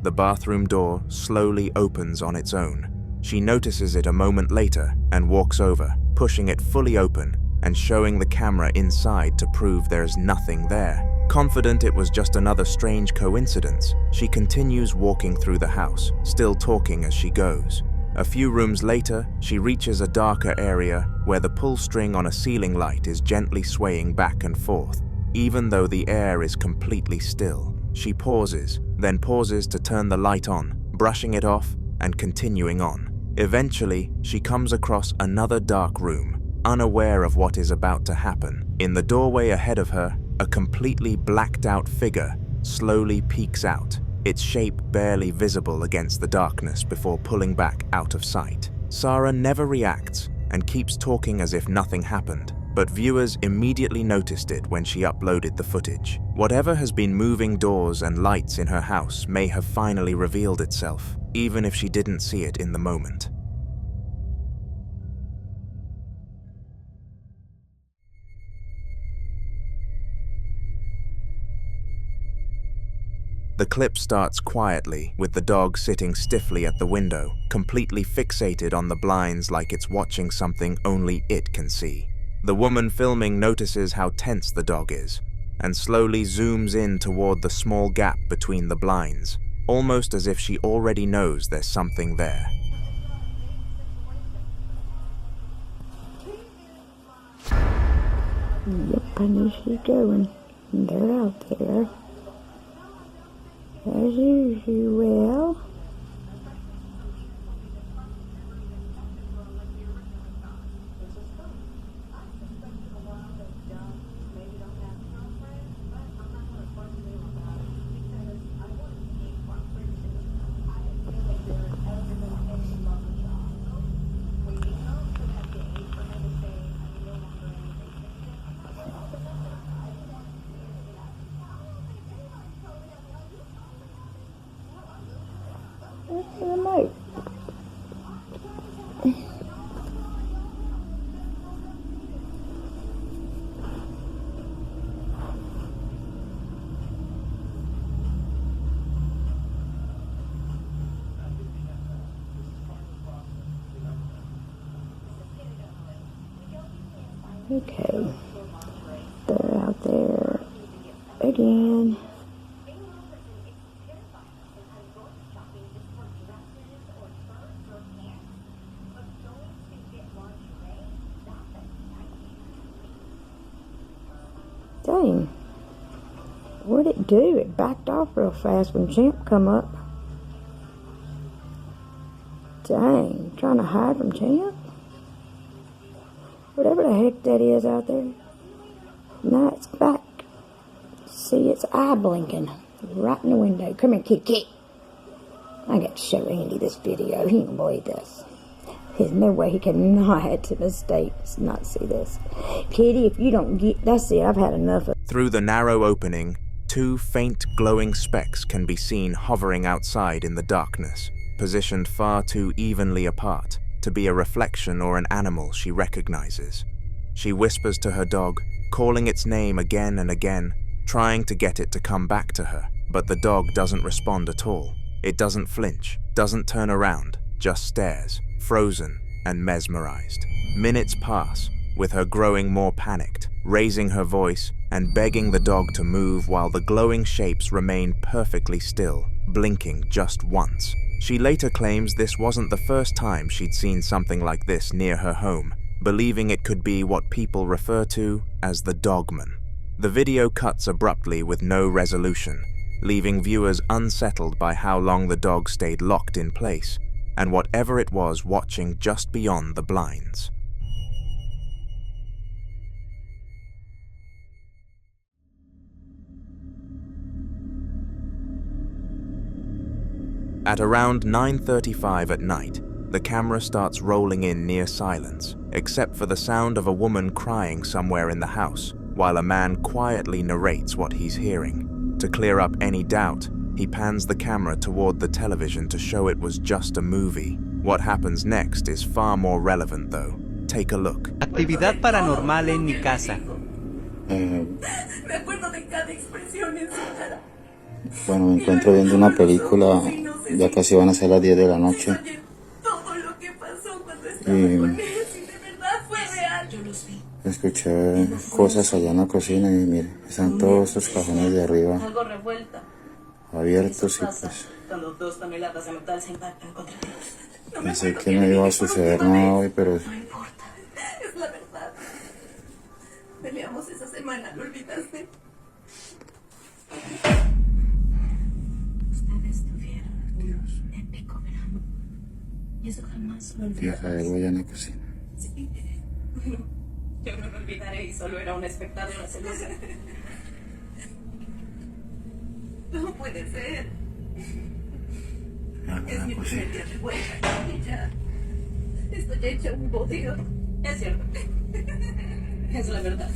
The bathroom door slowly opens on its own, She notices it a moment later and walks over, pushing it fully open and showing the camera inside to prove there's nothing there. Confident it was just another strange coincidence, she continues walking through the house, still talking as she goes. A few rooms later, she reaches a darker area where the pull string on a ceiling light is gently swaying back and forth, even though the air is completely still. She pauses, then pauses to turn the light on, brushing it off and continuing on. Eventually, she comes across another dark room, unaware of what is about to happen. In the doorway ahead of her, a completely blacked out figure slowly peeks out, its shape barely visible against the darkness before pulling back out of sight. Sara never reacts and keeps talking as if nothing happened, but viewers immediately noticed it when she uploaded the footage. Whatever has been moving doors and lights in her house may have finally revealed itself, even if she didn't see it in the moment. The clip starts quietly, with the dog sitting stiffly at the window, completely fixated on the blinds like it's watching something only it can see. The woman filming notices how tense the dog is, and slowly zooms in toward the small gap between the blinds, almost as if she already knows there's something there. Yep, I knew she was going. They're out there. As usual. Okay, they're out there again. Dang, what'd it do? It backed off real fast when Champ come up. Dang, trying to hide from Champ? Whatever the heck that is out there. Now it's back. See, its eye blinking right in the window. Come here, kitty. I got to show Andy this video. He ain't believe this. There's no way he cannot mistake not see this. Kitty, if you don't get... That's it, I've had enough of... Through the narrow opening, two faint glowing specks can be seen hovering outside in the darkness, positioned far too evenly apart to be a reflection or an animal she recognizes. She whispers to her dog, calling its name again and again, trying to get it to come back to her, but the dog doesn't respond at all. It doesn't flinch, doesn't turn around, just stares, frozen and mesmerized. Minutes pass, with her growing more panicked, raising her voice and begging the dog to move while the glowing shapes remain perfectly still, blinking just once. She later claims this wasn't the first time she'd seen something like this near her home, believing it could be what people refer to as the dogman. The video cuts abruptly with no resolution, leaving viewers unsettled by how long the dog stayed locked in place, and whatever it was watching just beyond the blinds. At around 9:35 at night, the camera starts rolling in near silence, except for the sound of a woman crying somewhere in the house, while a man quietly narrates what he's hearing. To clear up any doubt, he pans the camera toward the television to show it was just a movie. What happens next is far more relevant though. Take a look. Actividad paranormal en mi casa. Me acuerdo de cada expresión en su cara. Bueno, me encuentro viendo una película, ya casi van a ser las 10 de la noche. Escuché cosas allá en la cocina y mire, están todos esos cajones de arriba abiertos y pues pensé que no iba a suceder nada hoy, pero Es la verdad. Peleamos esa semana, ¿lo olvidaste? Ustedes tuvieron un épico verano. Y eso jamás lo olvidaré. deja algo allá en la cocina. Sí. Yo no lo olvidaré y solo era una espectadora celosa. No puede ser. Es mi primer día de vuelta y ya estoy hecha un bodrio. Es cierto. Es la verdad.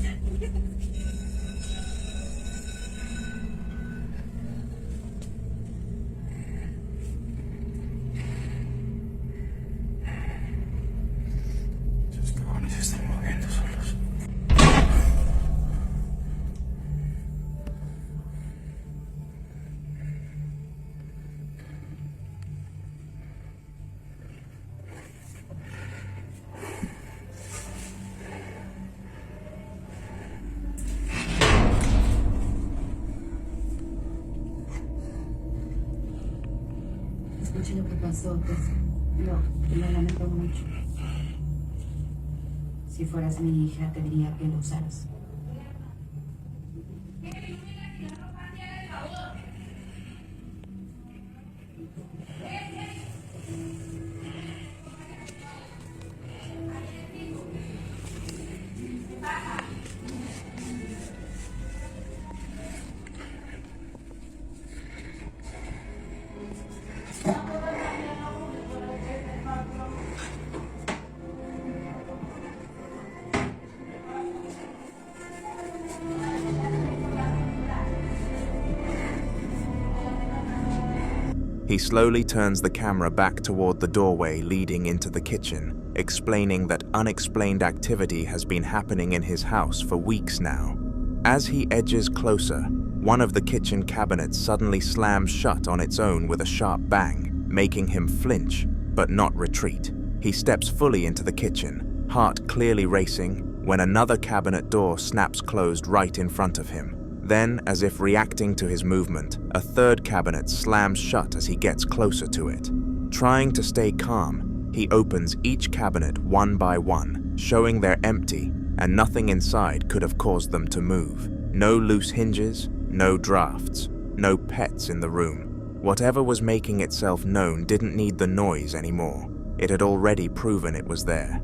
Esos cajones se están moviendo solos. Escuché lo que pasó, pues lo lamento mucho. Si fueras mi hija, te diría que lo usaras. He slowly turns the camera back toward the doorway leading into the kitchen, explaining that unexplained activity has been happening in his house for weeks now. As he edges closer, one of the kitchen cabinets suddenly slams shut on its own with a sharp bang, making him flinch, but not retreat. He steps fully into the kitchen, heart clearly racing, when another cabinet door snaps closed right in front of him. Then, as if reacting to his movement, a third cabinet slams shut as he gets closer to it. Trying to stay calm, he opens each cabinet one by one, showing they're empty, and nothing inside could have caused them to move. No loose hinges, no drafts, no pets in the room. Whatever was making itself known didn't need the noise anymore. It had already proven it was there.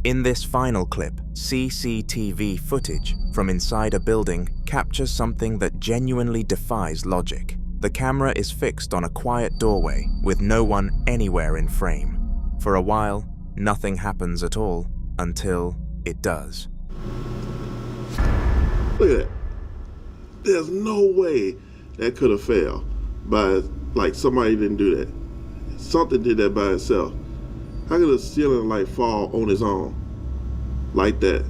In this final clip, CCTV footage from inside a building captures something that genuinely defies logic. The camera is fixed on a quiet doorway with no one anywhere in frame. For a while, nothing happens at all until it does. Look at that. There's no way that could have failed by, like, somebody didn't do that. Something did that by itself. How could a ceiling light fall on its own like that?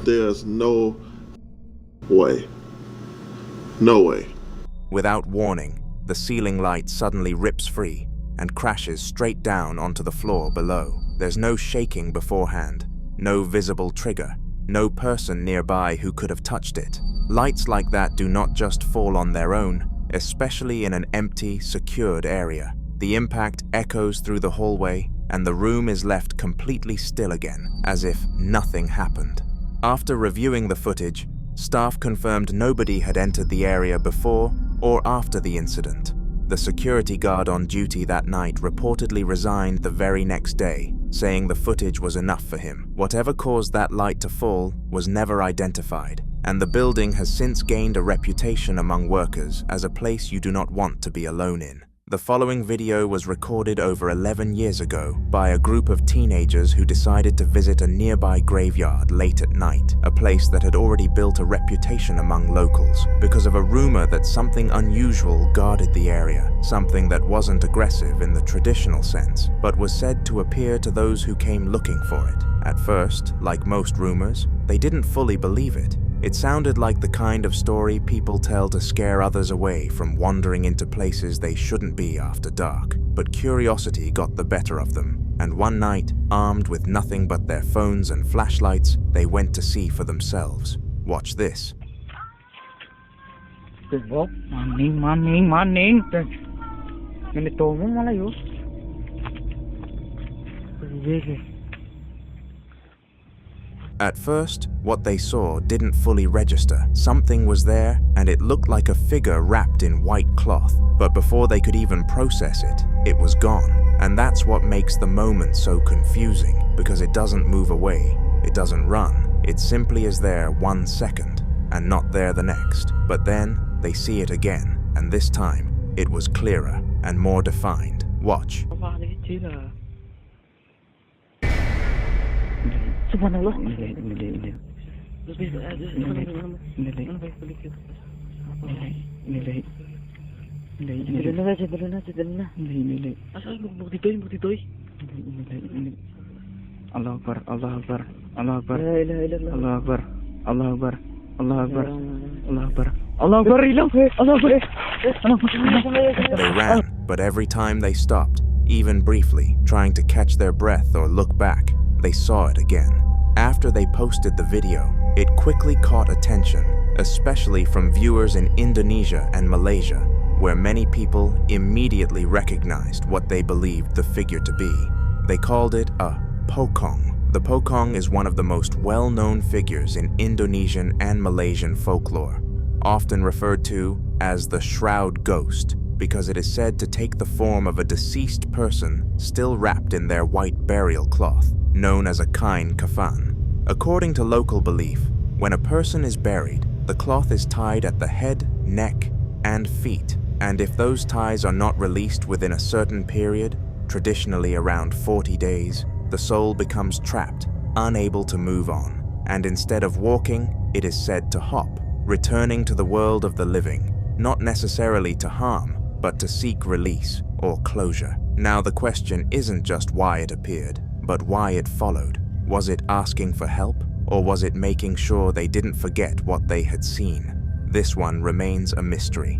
There's no way. No way. Without warning, the ceiling light suddenly rips free and crashes straight down onto the floor below. There's no shaking beforehand, no visible trigger, no person nearby who could have touched it. Lights like that do not just fall on their own, especially in an empty, secured area. The impact echoes through the hallway, and the room is left completely still again, as if nothing happened. After reviewing the footage, staff confirmed nobody had entered the area before or after the incident. The security guard on duty that night reportedly resigned the very next day, saying the footage was enough for him. Whatever caused that light to fall was never identified, and the building has since gained a reputation among workers as a place you do not want to be alone in. The following video was recorded over 11 years ago by a group of teenagers who decided to visit a nearby graveyard late at night, a place that had already built a reputation among locals because of a rumor that something unusual guarded the area, something that wasn't aggressive in the traditional sense, but was said to appear to those who came looking for it. At first, like most rumors, they didn't fully believe it. It sounded like the kind of story people tell to scare others away from wandering into places they shouldn't be after dark. But curiosity got the better of them, and one night, armed with nothing but their phones and flashlights, they went to see for themselves. Watch this. At first, what they saw didn't fully register. Something was there, and it looked like a figure wrapped in white cloth. But before they could even process it, it was gone. And that's what makes the moment so confusing, because it doesn't move away, it doesn't run. It simply is there 1 second, and not there the next. But then, they see it again, and this time, it was clearer and more defined. Watch. Subhanallah. Allah Akbar, Allah Akbar, Allah Akbar, Allah Akbar, Allah Akbar, Allah Akbar, Allah Akbar, Allah Akbar, Allah Akbar. They ran, but every time they stopped, even briefly, trying to catch their breath or look back, they saw it again. After they posted the video, it quickly caught attention, especially from viewers in Indonesia and Malaysia, where many people immediately recognized what they believed the figure to be. They called it a Pocong. The Pocong is one of the most well-known figures in Indonesian and Malaysian folklore, often referred to as the shroud ghost, because it is said to take the form of a deceased person still wrapped in their white burial cloth, known as a kain kafan. According to local belief, when a person is buried, the cloth is tied at the head, neck, and feet, and if those ties are not released within a certain period, traditionally around 40 days, the soul becomes trapped, unable to move on, and instead of walking, it is said to hop, returning to the world of the living, not necessarily to harm, but to seek release or closure. Now the question isn't just why it appeared, but why it followed. Was it asking for help, or was it making sure they didn't forget what they had seen? This one remains a mystery.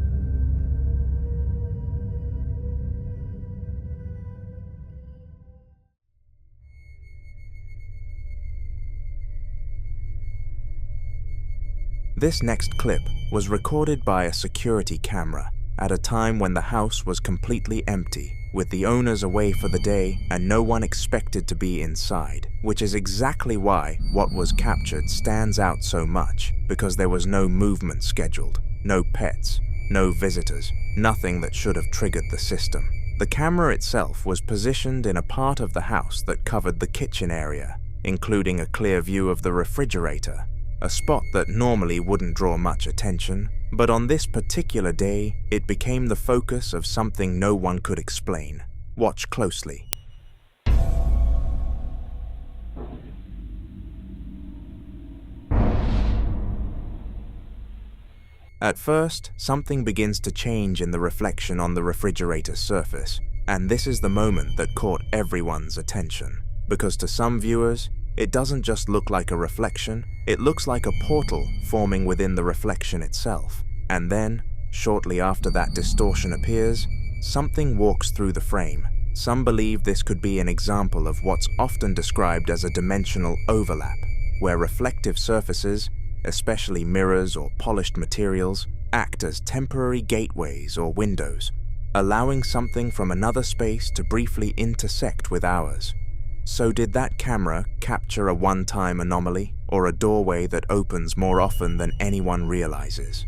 This next clip was recorded by a security camera at a time when the house was completely empty, with the owners away for the day and no one expected to be inside, which is exactly why what was captured stands out so much, because there was no movement scheduled, no pets, no visitors, nothing that should have triggered the system. The camera itself was positioned in a part of the house that covered the kitchen area, including a clear view of the refrigerator, a spot that normally wouldn't draw much attention, but on this particular day, it became the focus of something no one could explain. Watch closely. At first, something begins to change in the reflection on the refrigerator's surface, and this is the moment that caught everyone's attention, because to some viewers, it doesn't just look like a reflection, it looks like a portal forming within the reflection itself. And then, shortly after that distortion appears, something walks through the frame. Some believe this could be an example of what's often described as a dimensional overlap, where reflective surfaces, especially mirrors or polished materials, act as temporary gateways or windows, allowing something from another space to briefly intersect with ours. So did that camera capture a one-time anomaly, or a doorway that opens more often than anyone realizes?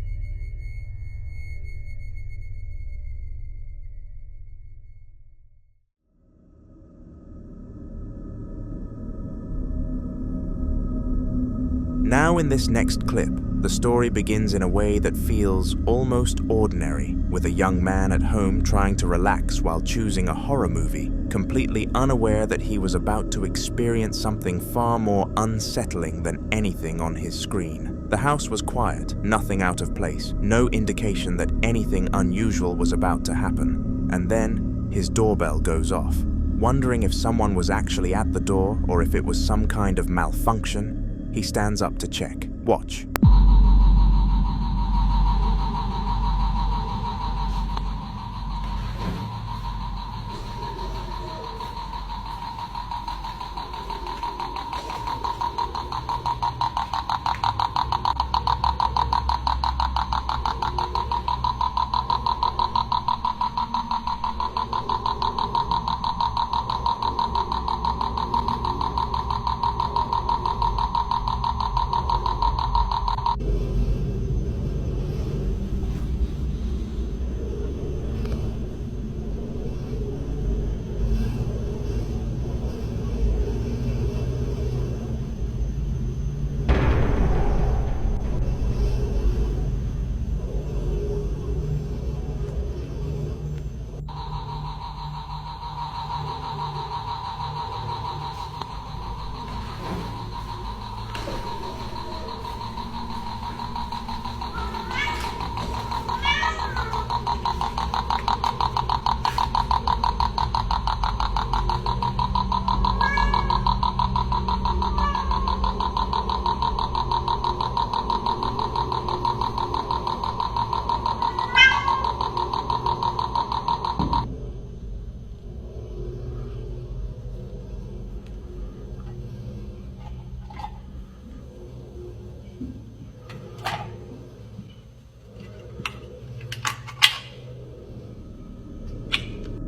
Now in this next clip, the story begins in a way that feels almost ordinary, with a young man at home trying to relax while choosing a horror movie, completely unaware that he was about to experience something far more unsettling than anything on his screen. The house was quiet, nothing out of place, no indication that anything unusual was about to happen. And then, his doorbell goes off. Wondering if someone was actually at the door or if it was some kind of malfunction, he stands up to check. Watch.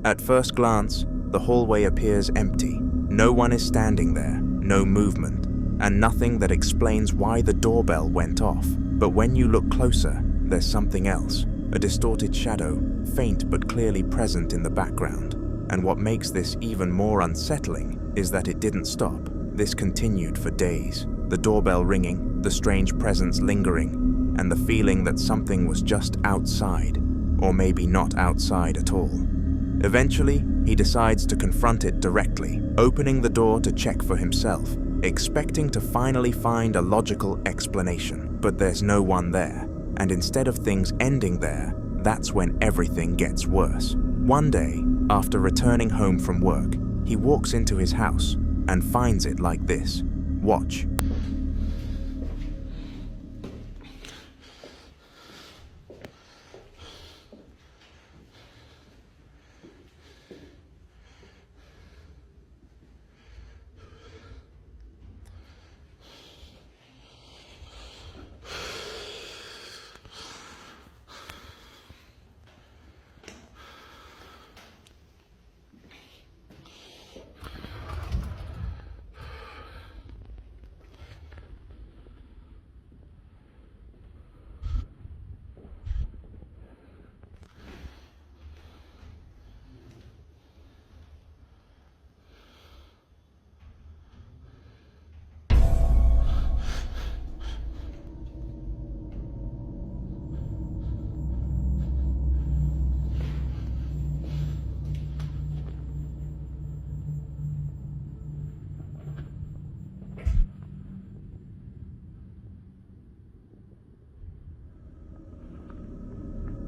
At first glance, the hallway appears empty. No one is standing there, no movement, and nothing that explains why the doorbell went off. But when you look closer, there's something else, a distorted shadow, faint but clearly present in the background. And what makes this even more unsettling is that it didn't stop. This continued for days. The doorbell ringing, the strange presence lingering, and the feeling that something was just outside, or maybe not outside at all. Eventually, he decides to confront it directly, opening the door to check for himself, expecting to finally find a logical explanation. But there's no one there, and instead of things ending there, that's when everything gets worse. One day, after returning home from work, he walks into his house and finds it like this. Watch.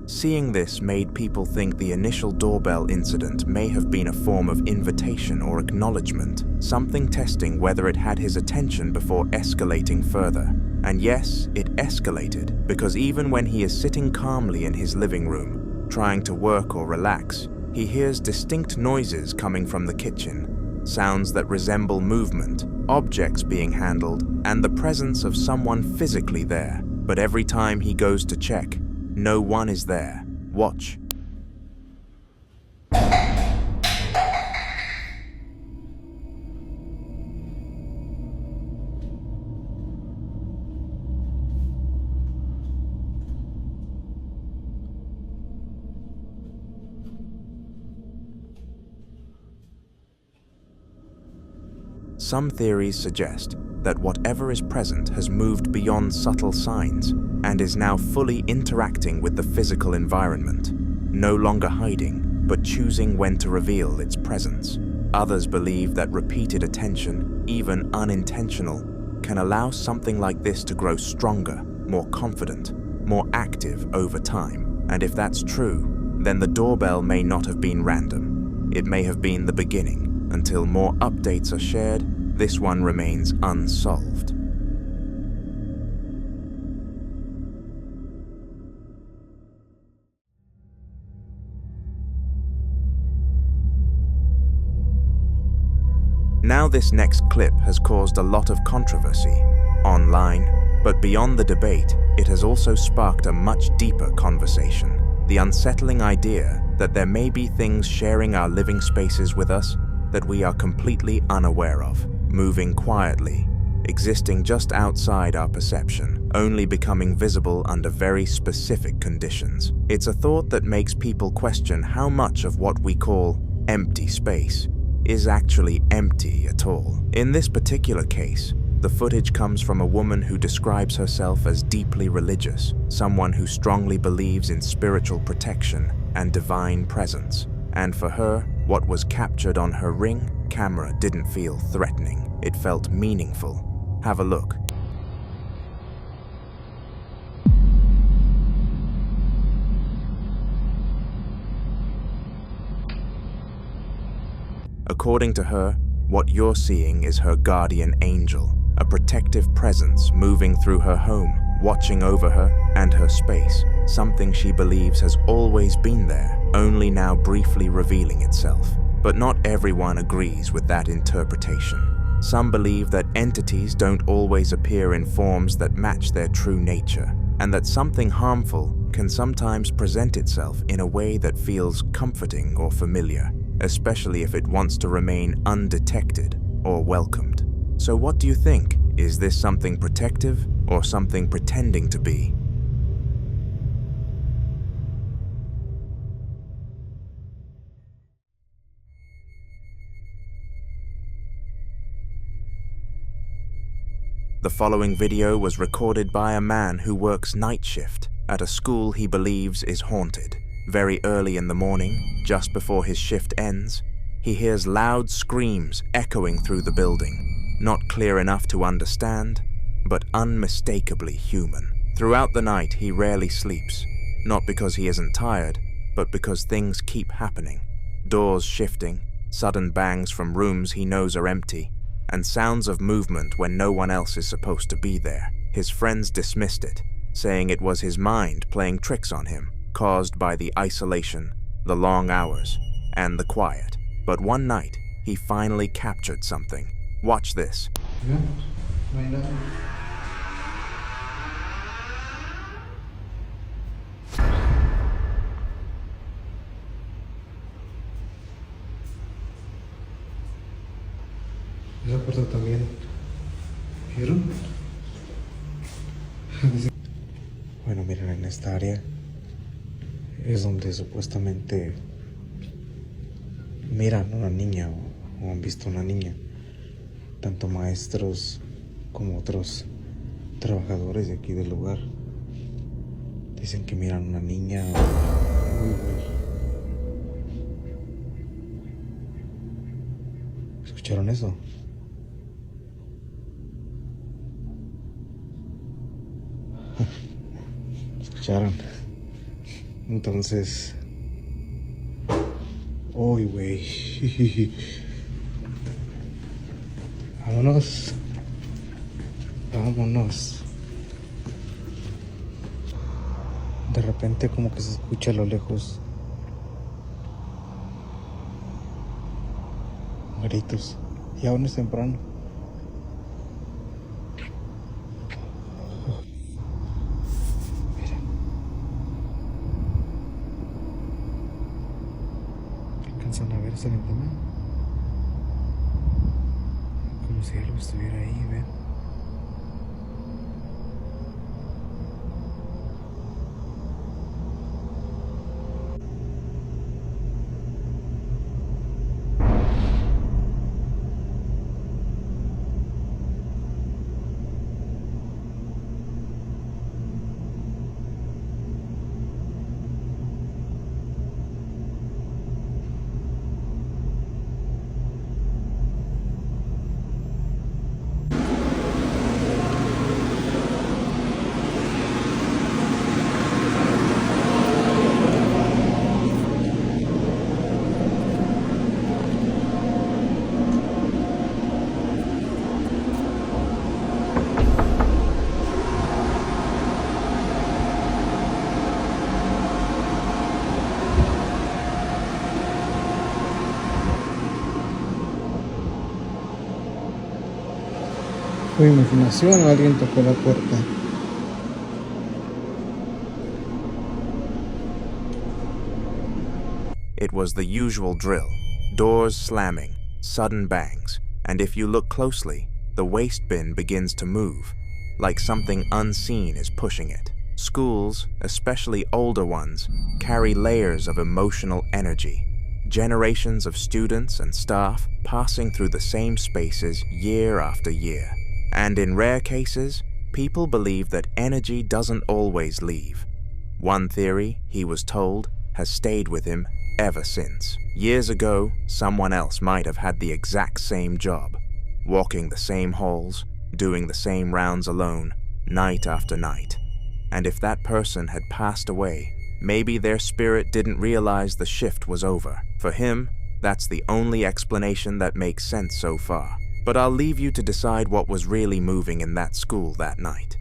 Seeing this made people think the initial doorbell incident may have been a form of invitation or acknowledgement, something testing whether it had his attention before escalating further. And yes, it escalated, because even when he is sitting calmly in his living room, trying to work or relax, he hears distinct noises coming from the kitchen, sounds that resemble movement, objects being handled, and the presence of someone physically there. But every time he goes to check, no one is there. Watch. Some theories suggest that whatever is present has moved beyond subtle signs and is now fully interacting with the physical environment, no longer hiding, but choosing when to reveal its presence. Others believe that repeated attention, even unintentional, can allow something like this to grow stronger, more confident, more active over time. And if that's true, then the doorbell may not have been random. It may have been the beginning until more updates are shared, this one remains unsolved. Now this next clip has caused a lot of controversy online, but beyond the debate, it has also sparked a much deeper conversation. The unsettling idea that there may be things sharing our living spaces with us that we are completely unaware of, moving quietly, existing just outside our perception, only becoming visible under very specific conditions. It's a thought that makes people question how much of what we call empty space is actually empty at all. In this particular case, the footage comes from a woman who describes herself as deeply religious, someone who strongly believes in spiritual protection and divine presence. And for her, what was captured on her Ring camera didn't feel threatening. It felt meaningful. Have a look. According to her, what you're seeing is her guardian angel, a protective presence moving through her home, watching over her and her space, something she believes has always been there, only now briefly revealing itself. But not everyone agrees with that interpretation. Some believe that entities don't always appear in forms that match their true nature, and that something harmful can sometimes present itself in a way that feels comforting or familiar, especially if it wants to remain undetected or welcomed. So what do you think? Is this something protective or something pretending to be? The following video was recorded by a man who works night shift at a school he believes is haunted. Very early in the morning, just before his shift ends, he hears loud screams echoing through the building, not clear enough to understand, but unmistakably human. Throughout the night, he rarely sleeps, not because he isn't tired, but because things keep happening. Doors shifting, sudden bangs from rooms he knows are empty, and sounds of movement when no one else is supposed to be there. His friends dismissed it, saying it was his mind playing tricks on him, caused by the isolation, the long hours, and the quiet. But one night, he finally captured something. Watch this. Esa puerta también. ¿Vieron? Bueno, miren, en esta área es donde supuestamente miran una niña o han visto una niña. Tanto maestros como otros trabajadores de aquí del lugar dicen que miran una niña. ¿Escucharon eso? ¿Escucharon? Entonces... ¡Uy, güey! Vámonos. Vámonos. De repente como que se escucha a lo lejos gritos. Y aún es temprano. Miren. ¿Alcanzan a ver esa ventana? Como si algo estuviera ahí, ¿ven? ¿Fue imaginación o alguien tocó la puerta? It was the usual drill. Doors slamming, sudden bangs, and if you look closely, the waste bin begins to move, like something unseen is pushing it. Schools, especially older ones, carry layers of emotional energy. Generations of students and staff passing through the same spaces year after year. And in rare cases, people believe that energy doesn't always leave. One theory, he was told, has stayed with him ever since. Years ago, someone else might have had the exact same job, walking the same halls, doing the same rounds alone, night after night. And if that person had passed away, maybe their spirit didn't realize the shift was over. For him, that's the only explanation that makes sense so far. But I'll leave you to decide what was really moving in that school that night.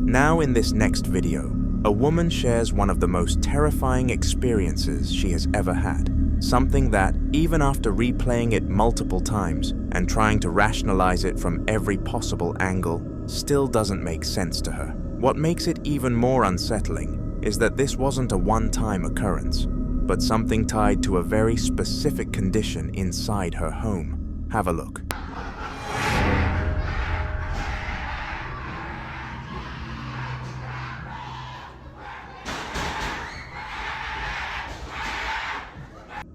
Now in this next video, a woman shares one of the most terrifying experiences she has ever had. Something that, even after replaying it multiple times and trying to rationalize it from every possible angle, still doesn't make sense to her. What makes it even more unsettling is that this wasn't a one-time occurrence, but something tied to a very specific condition inside her home. Have a look.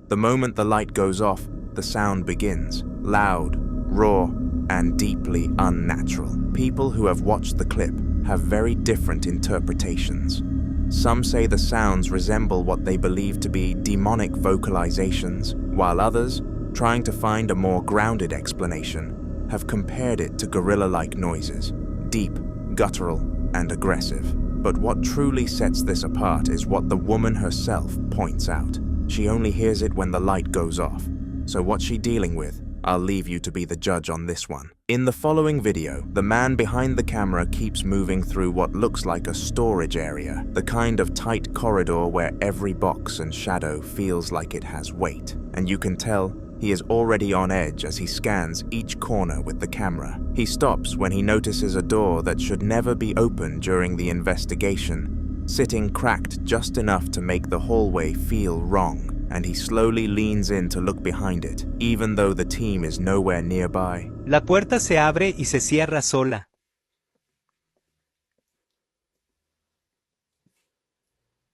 The moment the light goes off, the sound begins, loud, raw, and deeply unnatural. People who have watched the clip have very different interpretations. Some say the sounds resemble what they believe to be demonic vocalizations, while others, trying to find a more grounded explanation, have compared it to gorilla-like noises, deep, guttural, and aggressive. But what truly sets this apart is what the woman herself points out. She only hears it when the light goes off. So what's she dealing with? I'll leave you to be the judge on this one. In the following video, the man behind the camera keeps moving through what looks like a storage area, the kind of tight corridor where every box and shadow feels like it has weight. And you can tell he is already on edge as he scans each corner with the camera. He stops when he notices a door that should never be opened during the investigation, sitting cracked just enough to make the hallway feel wrong, and he slowly leans in to look behind it, even though the team is nowhere nearby. La puerta se abre y se cierra sola.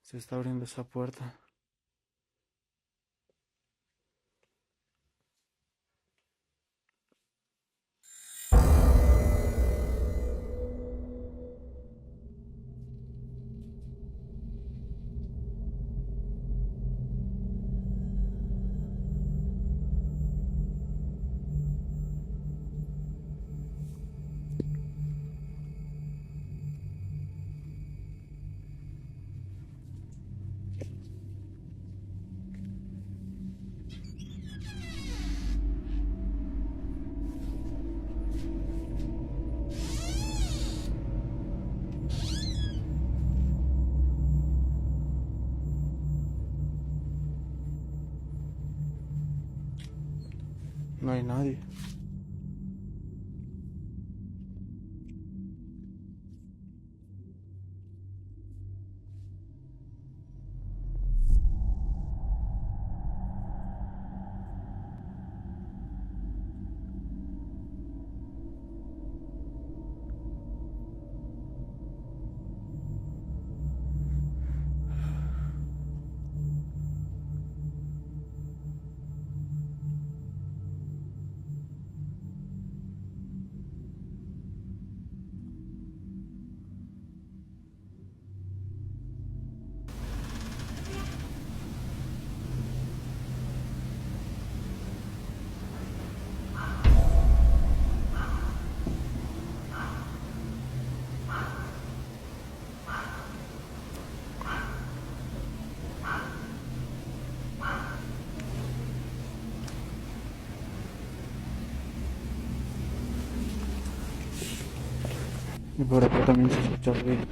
Se está abriendo esa puerta. No hay nadie. Y por acá también se escucha ruido.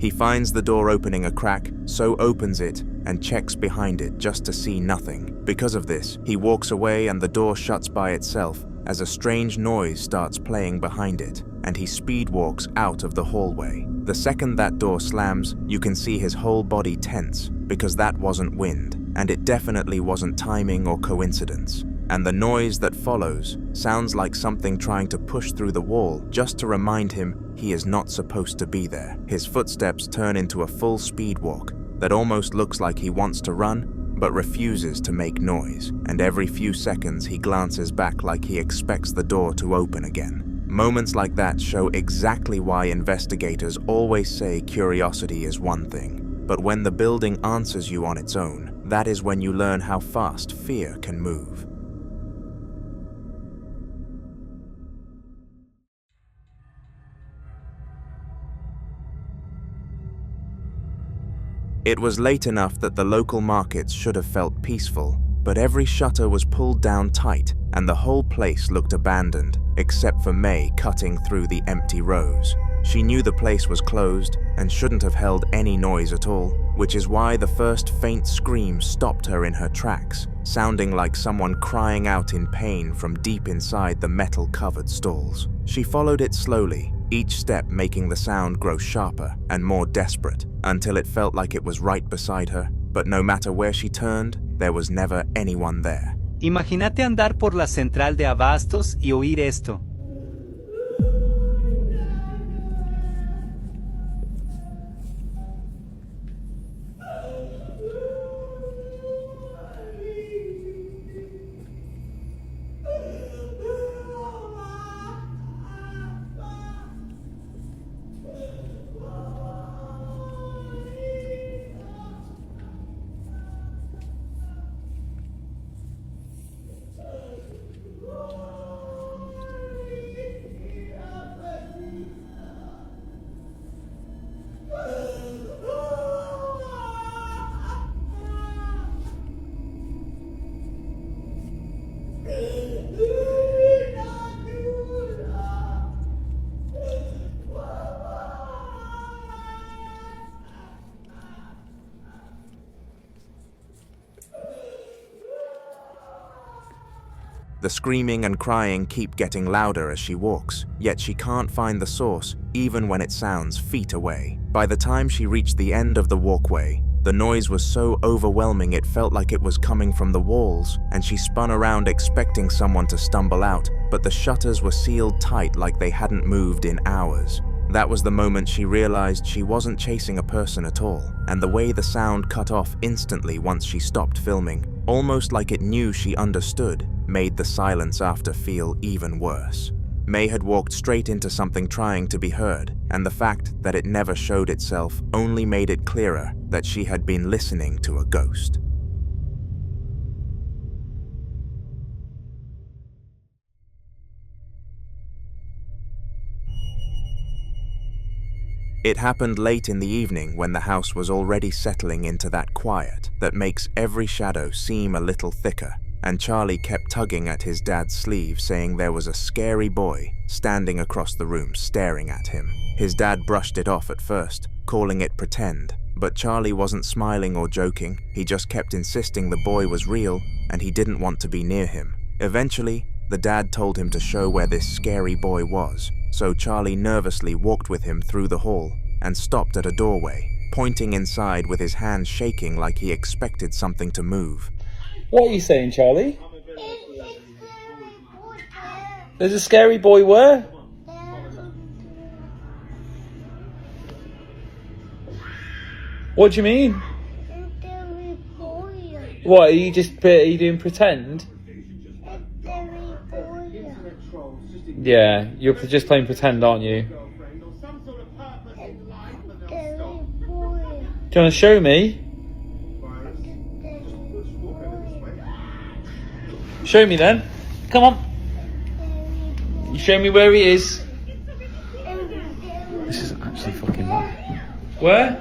He finds the door opening a crack, so opens it and checks behind it just to see nothing. Because of this, he walks away and the door shuts by itself as a strange noise starts playing behind it, and he speed walks out of the hallway. The second that door slams, you can see his whole body tense, because that wasn't wind, and it definitely wasn't timing or coincidence. And the noise that follows sounds like something trying to push through the wall just to remind him he is not supposed to be there. His footsteps turn into a full speed walk that almost looks like he wants to run, but refuses to make noise, and every few seconds he glances back like he expects the door to open again. Moments like that show exactly why investigators always say curiosity is one thing, but when the building answers you on its own, that is when you learn how fast fear can move. It was late enough that the local markets should have felt peaceful, but every shutter was pulled down tight and the whole place looked abandoned, except for May cutting through the empty rows. She knew the place was closed and shouldn't have held any noise at all, which is why the first faint scream stopped her in her tracks, sounding like someone crying out in pain from deep inside the metal-covered stalls. She followed it slowly, each step making the sound grow sharper and more desperate, until it felt like it was right beside her, but no matter where she turned, there was never anyone there. Imagínate andar por la central de abastos y oír esto. The screaming and crying keep getting louder as she walks, yet she can't find the source, even when it sounds feet away. By the time she reached the end of the walkway, the noise was so overwhelming it felt like it was coming from the walls, and she spun around expecting someone to stumble out, but the shutters were sealed tight like they hadn't moved in hours. That was the moment she realized she wasn't chasing a person at all, and the way the sound cut off instantly once she stopped filming, almost like it knew she understood, made the silence after feel even worse. May had walked straight into something trying to be heard, and the fact that it never showed itself only made it clearer that she had been listening to a ghost. It happened late in the evening when the house was already settling into that quiet that makes every shadow seem a little thicker, and Charlie kept tugging at his dad's sleeve, saying there was a scary boy standing across the room staring at him. His dad brushed it off at first, calling it pretend, but Charlie wasn't smiling or joking. He just kept insisting the boy was real and he didn't want to be near him. Eventually, the dad told him to show where this scary boy was, so Charlie nervously walked with him through the hall and stopped at a doorway, pointing inside with his hands shaking like he expected something to move. What are you saying, Charlie? There's a scary boy where? What do you mean? What, are you doing pretend? Yeah, you're just playing pretend, aren't you? Do you want to show me? Show me then. Come on. You show me where he is. This is actually fucking bad. Where?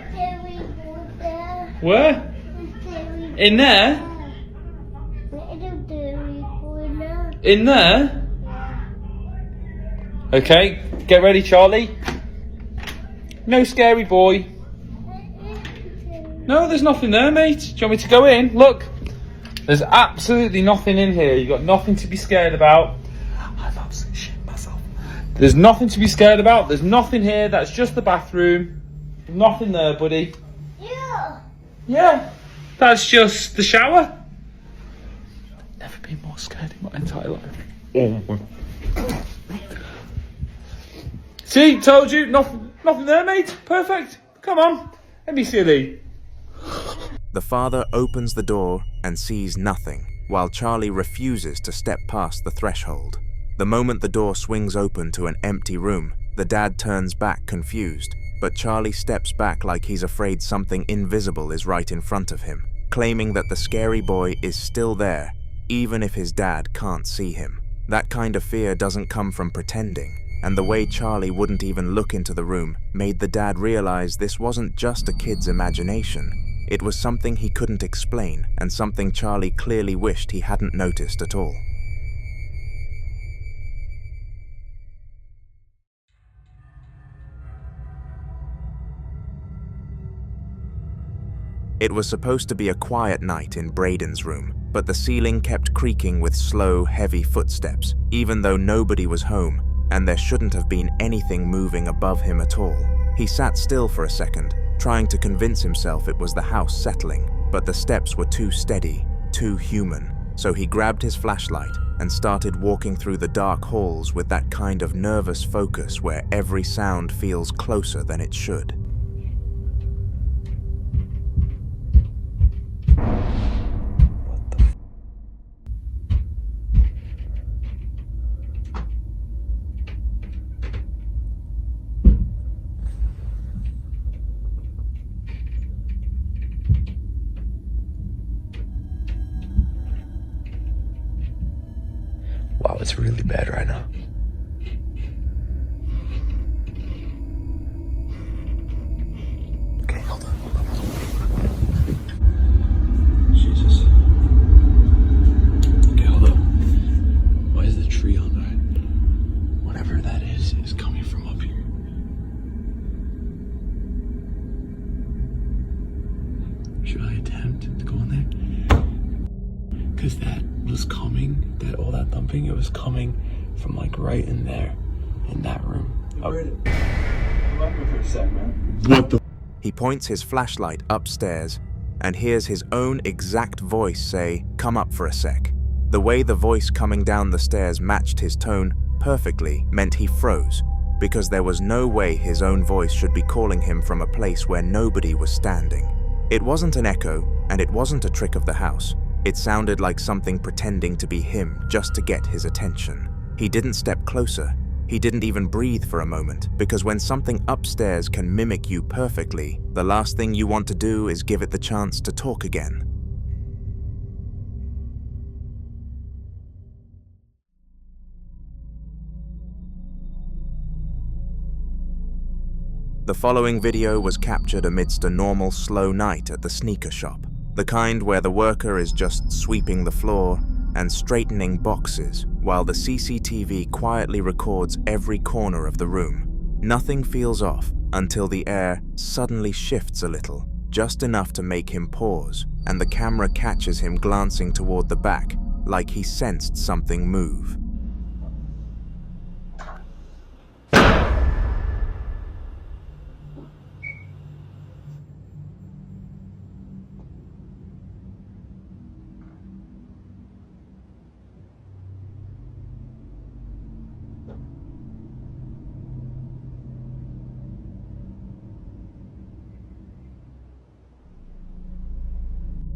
Where? In there? In there? Okay, get ready, Charlie. No scary boy. No, there's nothing there, mate. Do you want me to go in? Look, there's absolutely nothing in here. You've got nothing to be scared about. I'm absolutely shitting myself. There's nothing to be scared about. There's nothing here. That's just the bathroom. Nothing there, buddy. Yeah. Yeah. That's just the shower. Never been more scared in my entire life. See, told you, nothing there, mate. Perfect. Come on, let me see thee. The father opens the door and sees nothing, while Charlie refuses to step past the threshold. The moment the door swings open to an empty room, the dad turns back confused, but Charlie steps back like he's afraid something invisible is right in front of him, claiming that the scary boy is still there, even if his dad can't see him. That kind of fear doesn't come from pretending, and the way Charlie wouldn't even look into the room made the dad realize this wasn't just a kid's imagination. It was something he couldn't explain, and something Charlie clearly wished he hadn't noticed at all. It was supposed to be a quiet night in Braden's room, but the ceiling kept creaking with slow, heavy footsteps, even though nobody was home, and there shouldn't have been anything moving above him at all. He sat still for a second, trying to convince himself it was the house settling, but the steps were too steady, too human, so he grabbed his flashlight and started walking through the dark halls with that kind of nervous focus where every sound feels closer than it should. Wow, it's really bad right now. Okay, hold on. Jesus. Okay, hold up. Why is the tree on there? Whatever that is coming from up here. Should I attempt to go in there? Because that was coming, all that thumping, it was coming from like right in there, in that room. What the? He points his flashlight upstairs and hears his own exact voice say, "Come up for a sec." The way the voice coming down the stairs matched his tone perfectly meant he froze, because there was no way his own voice should be calling him from a place where nobody was standing. It wasn't an echo, and it wasn't a trick of the house. It sounded like something pretending to be him just to get his attention. He didn't step closer. He didn't even breathe for a moment, because when something upstairs can mimic you perfectly, the last thing you want to do is give it the chance to talk again. The following video was captured amidst a normal slow night at the sneaker shop. The kind where the worker is just sweeping the floor and straightening boxes while the CCTV quietly records every corner of the room. Nothing feels off until the air suddenly shifts a little, just enough to make him pause, and the camera catches him glancing toward the back like he sensed something move.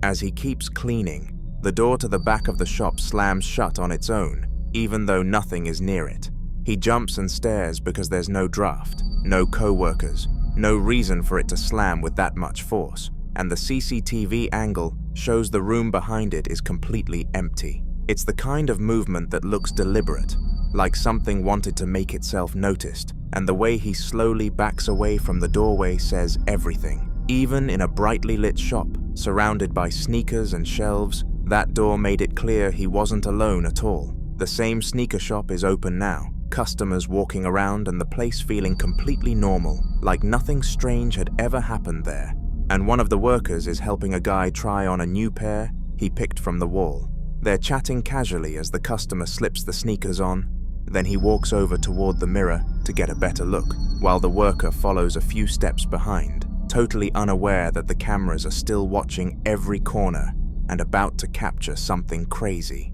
As he keeps cleaning, the door to the back of the shop slams shut on its own, even though nothing is near it. He jumps and stares because there's no draft, no co-workers, no reason for it to slam with that much force, and the CCTV angle shows the room behind it is completely empty. It's the kind of movement that looks deliberate, like something wanted to make itself noticed, and the way he slowly backs away from the doorway says everything. Even in a brightly lit shop, surrounded by sneakers and shelves, that door made it clear he wasn't alone at all. The same sneaker shop is open now, customers walking around and the place feeling completely normal, like nothing strange had ever happened there. and one of the workers is helping a guy try on a new pair he picked from the wall. They're chatting casually as the customer slips the sneakers on, then he walks over toward the mirror to get a better look, while the worker follows a few steps behind, totally unaware that the cameras are still watching every corner and about to capture something crazy.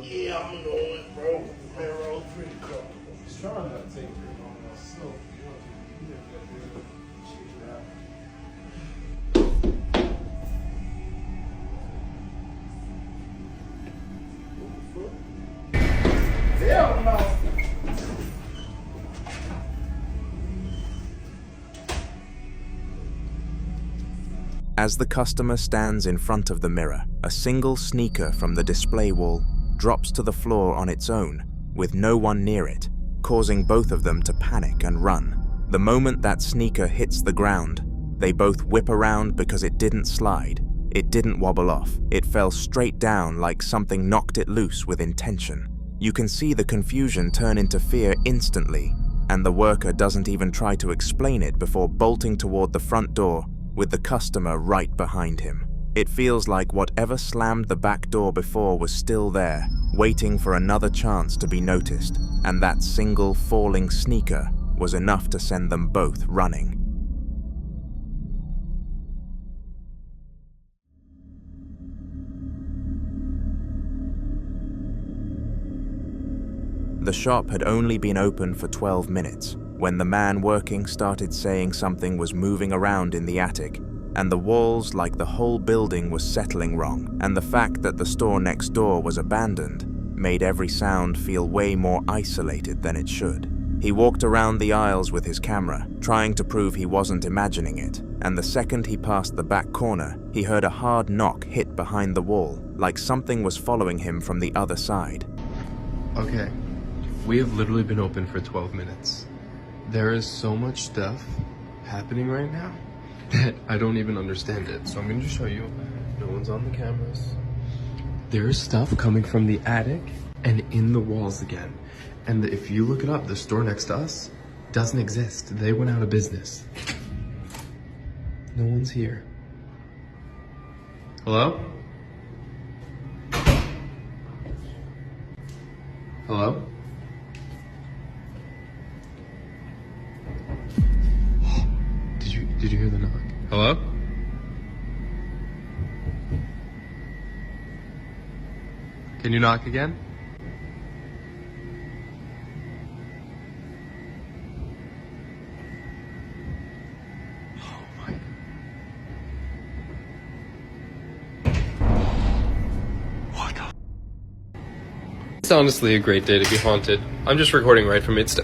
Yeah, I'm going, bro. Man, roll pretty cool. He's trying not to take it on myself. Hell no. As the customer stands in front of the mirror, a single sneaker from the display wall drops to the floor on its own, with no one near it, causing both of them to panic and run. The moment that sneaker hits the ground, they both whip around because it didn't slide, it didn't wobble off, it fell straight down like something knocked it loose with intention. You can see the confusion turn into fear instantly, and the worker doesn't even try to explain it before bolting toward the front door with the customer right behind him. It feels like whatever slammed the back door before was still there, waiting for another chance to be noticed, and that single falling sneaker was enough to send them both running. The shop had only been open for 12 minutes when the man working started saying something was moving around in the attic, and the walls, like the whole building, was settling wrong, and the fact that the store next door was abandoned made every sound feel way more isolated than it should. He walked around the aisles with his camera, trying to prove he wasn't imagining it, and the second he passed the back corner, he heard a hard knock hit behind the wall, like something was following him from the other side. Okay, we have literally been open for 12 minutes. There is so much stuff happening right now that I don't even understand it. So I'm going to show you. No one's on the cameras. There's stuff coming from the attic and in the walls again. And if you look it up, the store next to us doesn't exist. They went out of business. No one's here. Hello? Hello? Did you hear the knock? Hello? Can you knock again? It's honestly a great day to be haunted. I'm just recording right from Insta.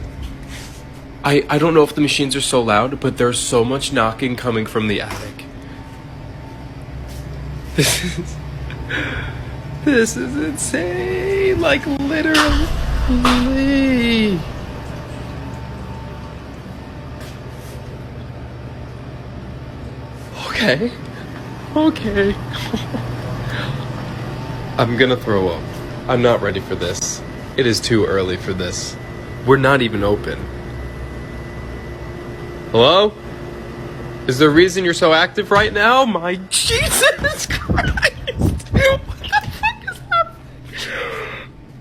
I don't know if the machines are so loud, but there's so much knocking coming from the attic. This is insane, like literally. Okay. I'm gonna throw up. I'm not ready for this. It is too early for this. We're not even open. Hello? Is there a reason you're so active right now? My Jesus Christ! What the fuck is that?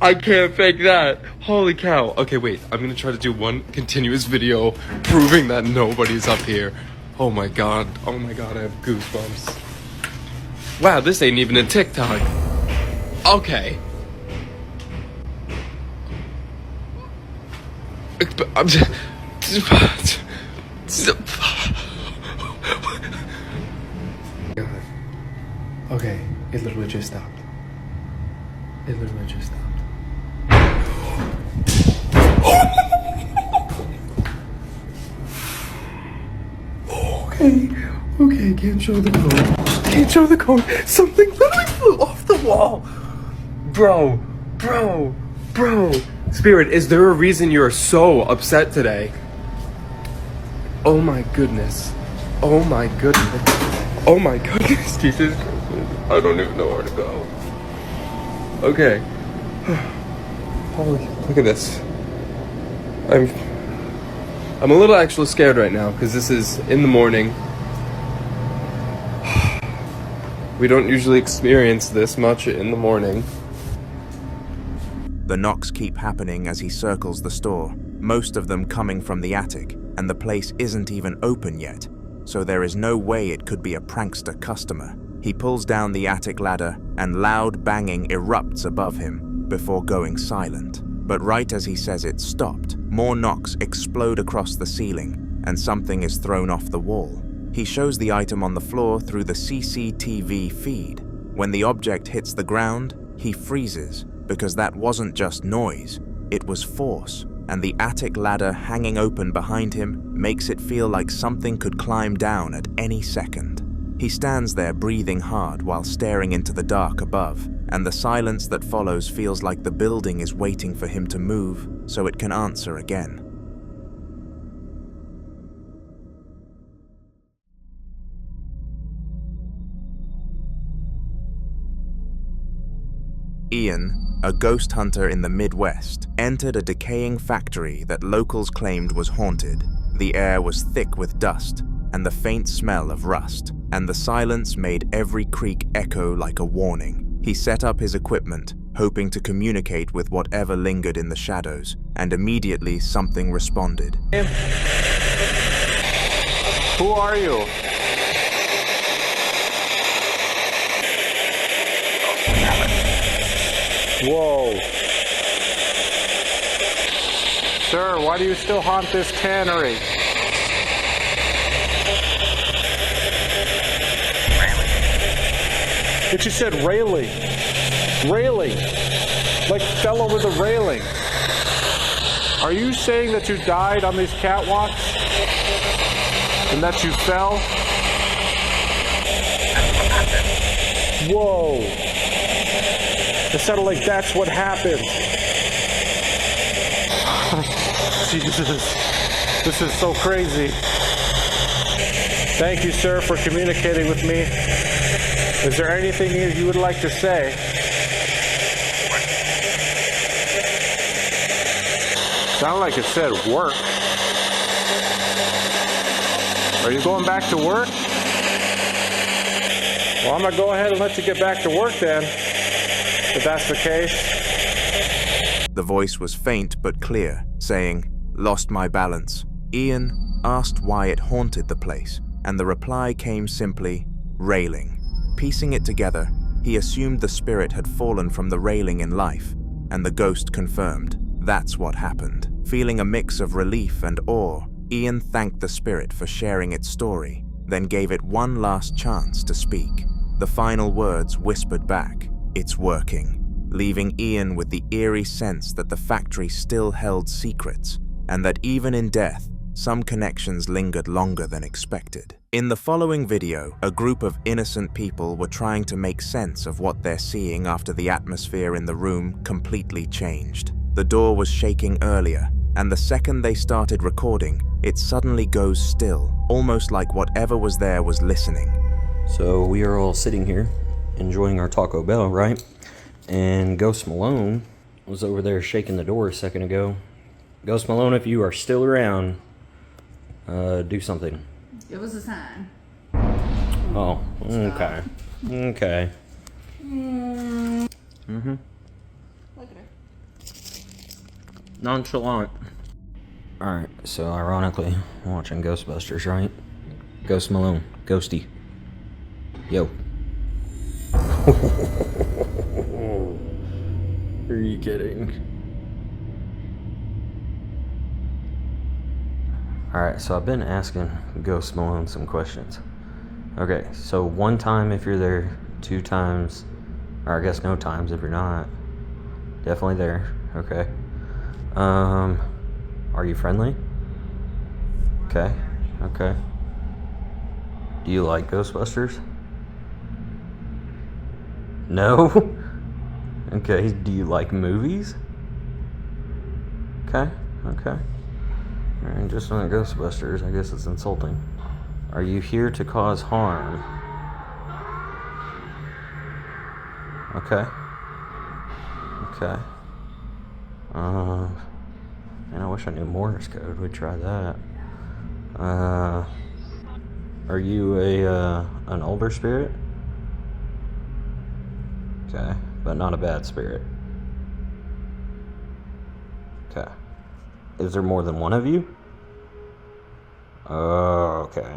I can't fake that. Holy cow. Okay, wait. I'm gonna try to do one continuous video proving that nobody's up here. Oh my god. Oh my god, I have goosebumps. Wow, this ain't even a TikTok. Okay. I'm just... Okay, it literally just stopped. It literally just stopped. Okay, can't show the code. Can't show the code. Something literally flew off the wall. Bro. Spirit, is there a reason you're so upset today? Oh my goodness. Oh my goodness, Jesus. I don't even know where to go. Okay. Holy, look at this. I'm a little actually scared right now because this is in the morning. We don't usually experience this much in the morning. The knocks keep happening as he circles the store, most of them coming from the attic, and the place isn't even open yet, so there is no way it could be a prankster customer. He pulls down the attic ladder and loud banging erupts above him before going silent. But right as he says it stopped, more knocks explode across the ceiling and something is thrown off the wall. He shows the item on the floor through the CCTV feed. When the object hits the ground, he freezes because that wasn't just noise, it was force, and the attic ladder hanging open behind him makes it feel like something could climb down at any second. He stands there breathing hard while staring into the dark above, and the silence that follows feels like the building is waiting for him to move so it can answer again. Ian, a ghost hunter in the Midwest, entered a decaying factory that locals claimed was haunted. The air was thick with dust and the faint smell of rust, and the silence made every creak echo like a warning. He set up his equipment, hoping to communicate with whatever lingered in the shadows, and immediately something responded. Who are you? Whoa. Sir, why do you still haunt this tannery? But you said railing. Railing. Like fell over the railing. Are you saying that you died on these catwalks? And that you fell? Whoa. It sounded like that's what happened. Jesus. This is so crazy. Thank you, sir, for communicating with me. Is there anything you would like to say? Sounded like it said work. Are you going back to work? Well, I'm going to go ahead and let you get back to work then, if that's the case. The voice was faint but clear, saying, "Lost my balance." Ian asked why it haunted the place, and the reply came simply, "Railing." Piecing it together, he assumed the spirit had fallen from the railing in life, and the ghost confirmed that's what happened. Feeling a mix of relief and awe, Ian thanked the spirit for sharing its story, then gave it one last chance to speak. The final words whispered back, "It's working," leaving Ian with the eerie sense that the factory still held secrets, and that even in death, some connections lingered longer than expected. In the following video, a group of innocent people were trying to make sense of what they're seeing after the atmosphere in the room completely changed. The door was shaking earlier, and the second they started recording, it suddenly goes still, almost like whatever was there was listening. So we are all sitting here, enjoying our Taco Bell, right? And Ghost Malone was over there shaking the door a second ago. Ghost Malone, if you are still around, do something. It was a sign. Oh, okay. Okay. Mm-hmm. Look at her. Nonchalant. Alright, so ironically, I'm watching Ghostbusters, right? Ghost Malone. Ghosty. Yo. Are you kidding? Alright, so I've been asking Ghost Malone some questions. Okay, so 1 time if you're there, 2 times, or I guess no times if you're not. Definitely there, okay. Are you friendly? Okay, okay. Do you like Ghostbusters? No? Okay, do you like movies? Okay, okay. Alright, just on Ghostbusters, I guess it's insulting. Are you here to cause harm? Okay. Okay. Man, I wish I knew Morse code. We'd try that. Are you an older spirit? Okay, but not a bad spirit. Okay. Is there more than one of you? Oh, okay.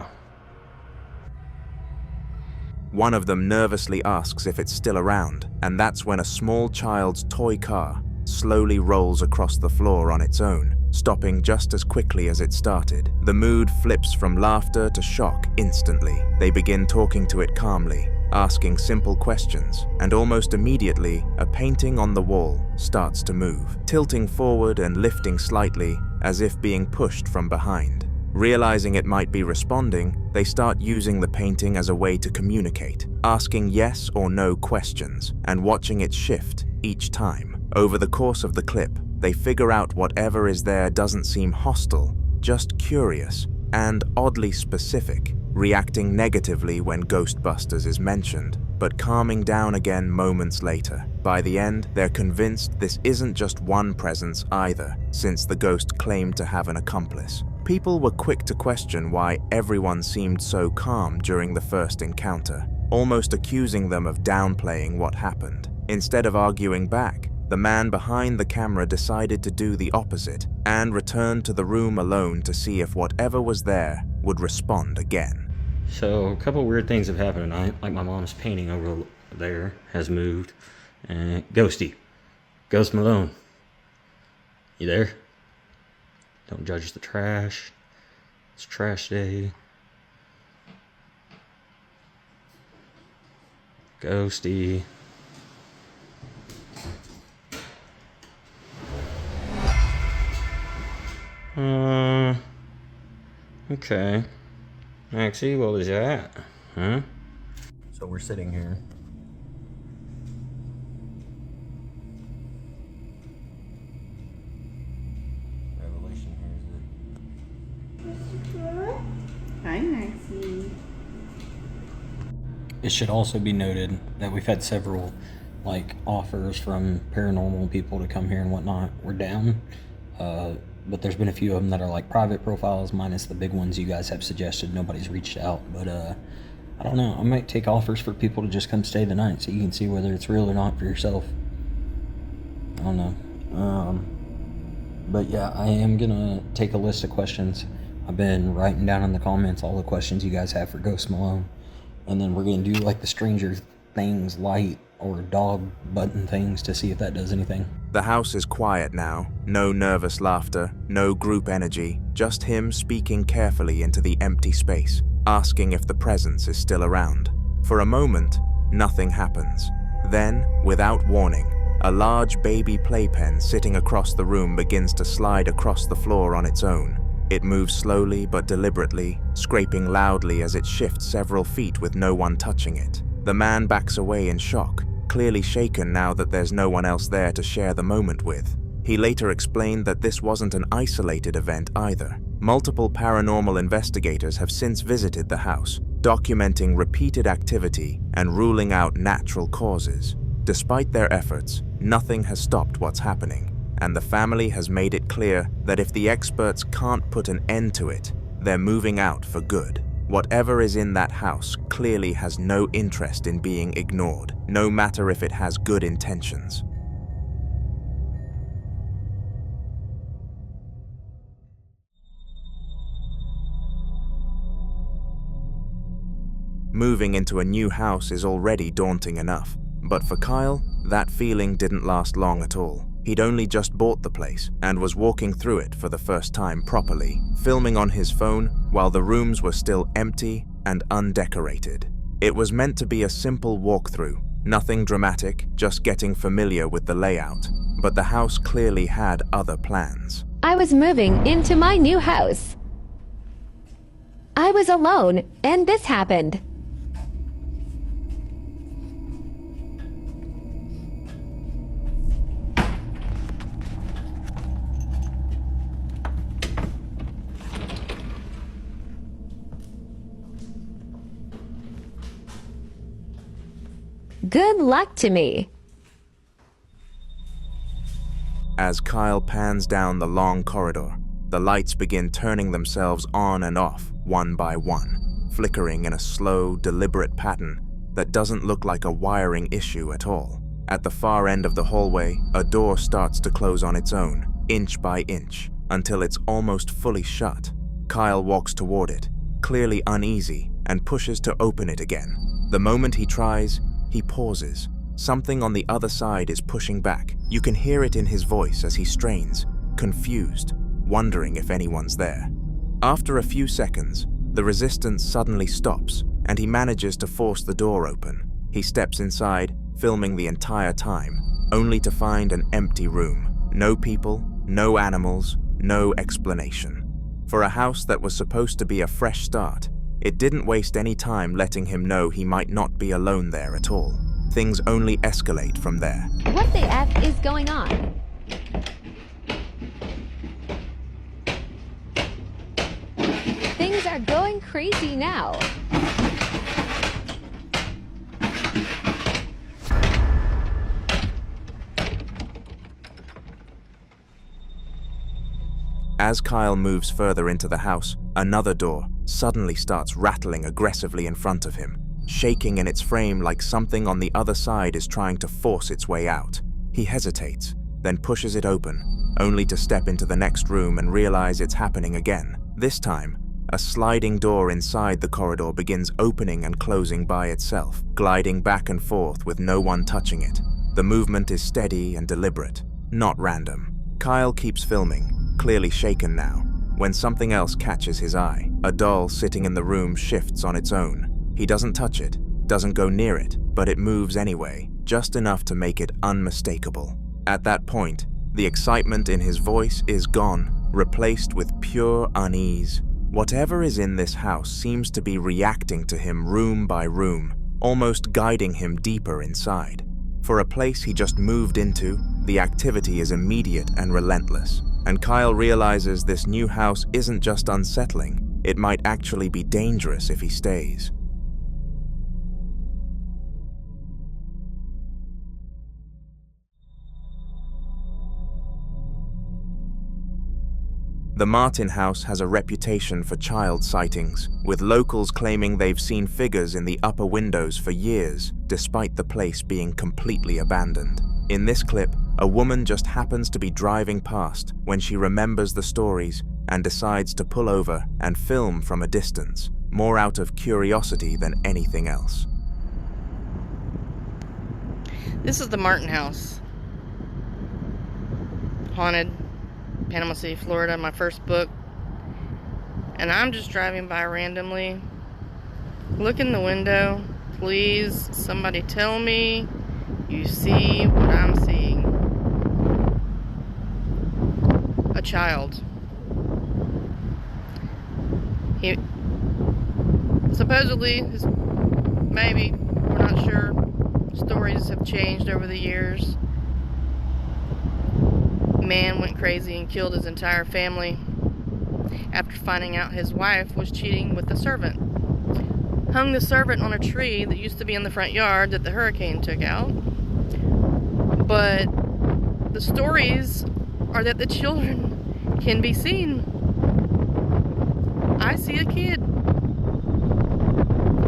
One of them nervously asks if it's still around, and that's when a small child's toy car slowly rolls across the floor on its own, stopping just as quickly as it started. The mood flips from laughter to shock instantly. They begin talking to it calmly, asking simple questions, and almost immediately, a painting on the wall starts to move, tilting forward and lifting slightly as if being pushed from behind. Realizing it might be responding, they start using the painting as a way to communicate, asking yes or no questions, and watching it shift each time. Over the course of the clip, they figure out whatever is there doesn't seem hostile, just curious, and oddly specific, reacting negatively when Ghostbusters is mentioned, but calming down again moments later. By the end, they're convinced this isn't just one presence either, since the ghost claimed to have an accomplice. People were quick to question why everyone seemed so calm during the first encounter, almost accusing them of downplaying what happened. Instead of arguing back, the man behind the camera decided to do the opposite and returned to the room alone to see if whatever was there would respond again. So, a couple weird things have happened tonight, like my mom's painting over there has moved. Ghosty. Ghost Malone. You there? Don't judge the trash. It's trash day. Ghosty. Okay. Maxie, what was that? Huh? So we're sitting here. Revelation here, is it? Hi, Maxie. It should also be noted that we've had several, offers from paranormal people to come here and whatnot. We're down. But there's been a few of them that are private profiles, minus the big ones you guys have suggested. Nobody's reached out, but I don't know. I might take offers for people to just come stay the night so you can see whether it's real or not for yourself. I don't know. But yeah, I am gonna take a list of questions. I've been writing down in the comments all the questions you guys have for Ghost Malone, and then we're gonna do the Stranger Things light or dog button things to see if that does anything. The house is quiet now, no nervous laughter, no group energy, just him speaking carefully into the empty space, asking if the presence is still around. For a moment, nothing happens. Then, without warning, a large baby playpen sitting across the room begins to slide across the floor on its own. It moves slowly but deliberately, scraping loudly as it shifts several feet with no one touching it. The man backs away in shock, clearly shaken now that there's no one else there to share the moment with. He later explained that this wasn't an isolated event either. Multiple paranormal investigators have since visited the house, documenting repeated activity and ruling out natural causes. Despite their efforts, nothing has stopped what's happening, and the family has made it clear that if the experts can't put an end to it, they're moving out for good. Whatever is in that house clearly has no interest in being ignored, no matter if it has good intentions. Moving into a new house is already daunting enough, but for Kyle, that feeling didn't last long at all. He'd only just bought the place and was walking through it for the first time properly, filming on his phone while the rooms were still empty and undecorated. It was meant to be a simple walkthrough, nothing dramatic, just getting familiar with the layout, but the house clearly had other plans. I was moving into my new house. I was alone, and this happened. Good luck to me. As Kyle pans down the long corridor, The lights begin turning themselves on and off, one by one, flickering in a slow, deliberate pattern that doesn't look like a wiring issue at all. At the far end of the hallway, a door starts to close on its own, inch by inch, until it's almost fully shut. Kyle walks toward it, clearly uneasy, and pushes to open it again. The moment he tries, he pauses. Something on the other side is pushing back. You can hear it in his voice as he strains, confused, wondering if anyone's there. After a few seconds, the resistance suddenly stops, and he manages to force the door open. He steps inside, filming the entire time, only to find an empty room. No people, no animals, no explanation. For a house that was supposed to be a fresh start, it didn't waste any time letting him know he might not be alone there at all. Things only escalate from there. What the F is going on? Things are going crazy now. As Kyle moves further into the house, another door suddenly starts rattling aggressively in front of him, shaking in its frame like something on the other side is trying to force its way out. He hesitates, then pushes it open, only to step into the next room and realize it's happening again. This time, a sliding door inside the corridor begins opening and closing by itself, gliding back and forth with no one touching it. The movement is steady and deliberate, not random. Kyle keeps filming, clearly shaken now, when something else catches his eye. A doll sitting in the room shifts on its own. He doesn't touch it, doesn't go near it, but it moves anyway, just enough to make it unmistakable. At that point, the excitement in his voice is gone, replaced with pure unease. Whatever is in this house seems to be reacting to him room by room, almost guiding him deeper inside. For a place he just moved into, the activity is immediate and relentless. And Kyle realizes this new house isn't just unsettling, it might actually be dangerous if he stays. The Martin house has a reputation for child sightings, with locals claiming they've seen figures in the upper windows for years, despite the place being completely abandoned. In this clip, a woman just happens to be driving past when she remembers the stories and decides to pull over and film from a distance, more out of curiosity than anything else. This is the Martin house. Haunted, Panama City, Florida, my first book. And I'm just driving by randomly. Look in the window. Please, somebody tell me you see what I'm seeing. A child. He supposedly, maybe, we're not sure. Stories have changed over the years. Man went crazy and killed his entire family after finding out his wife was cheating with the servant. Hung the servant on a tree that used to be in the front yard that the hurricane took out. But the stories are that the children can be seen. I see a kid.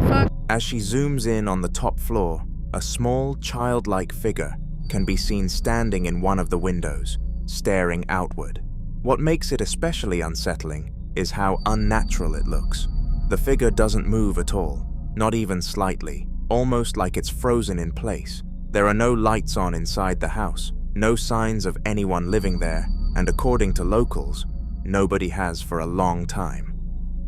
Fuck. As she zooms in on the top floor, a small, childlike figure can be seen standing in one of the windows, staring outward. What makes it especially unsettling is how unnatural it looks. The figure doesn't move at all, not even slightly, almost like it's frozen in place. There are no lights on inside the house, no signs of anyone living there, and according to locals, nobody has for a long time.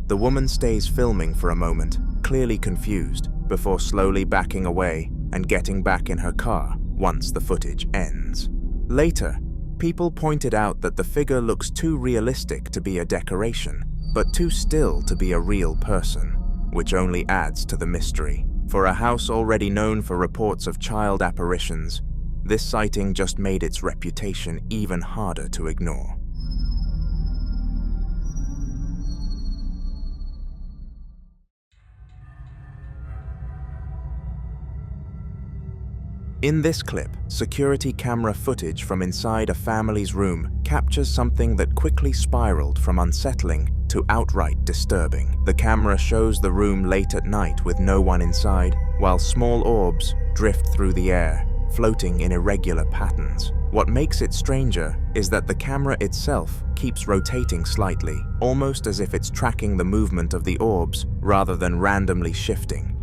The woman stays filming for a moment, clearly confused, before slowly backing away and getting back in her car once the footage ends. Later, people pointed out that the figure looks too realistic to be a decoration, but too still to be a real person, which only adds to the mystery. For a house already known for reports of child apparitions, this sighting just made its reputation even harder to ignore. In this clip, security camera footage from inside a family's room captures something that quickly spiraled from unsettling to outright disturbing. The camera shows the room late at night with no one inside, while small orbs drift through the air, floating in irregular patterns. What makes it stranger is that the camera itself keeps rotating slightly, almost as if it's tracking the movement of the orbs rather than randomly shifting.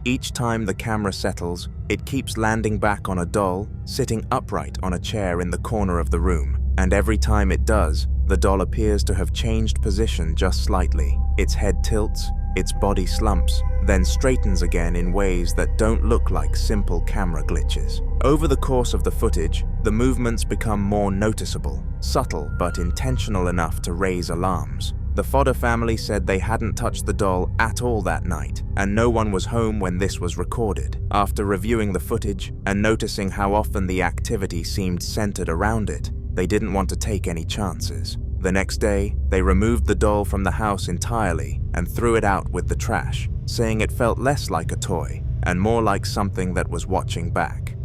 Each time the camera settles, it keeps landing back on a doll sitting upright on a chair in the corner of the room, and every time it does, the doll appears to have changed position just slightly. Its head tilts, its body slumps, then straightens again in ways that don't look like simple camera glitches. Over the course of the footage, the movements become more noticeable, subtle but intentional enough to raise alarms. The Fodder family said they hadn't touched the doll at all that night, and no one was home when this was recorded. After reviewing the footage and noticing how often the activity seemed centered around it, they didn't want to take any chances. The next day, they removed the doll from the house entirely and threw it out with the trash, saying it felt less like a toy and more like something that was watching back.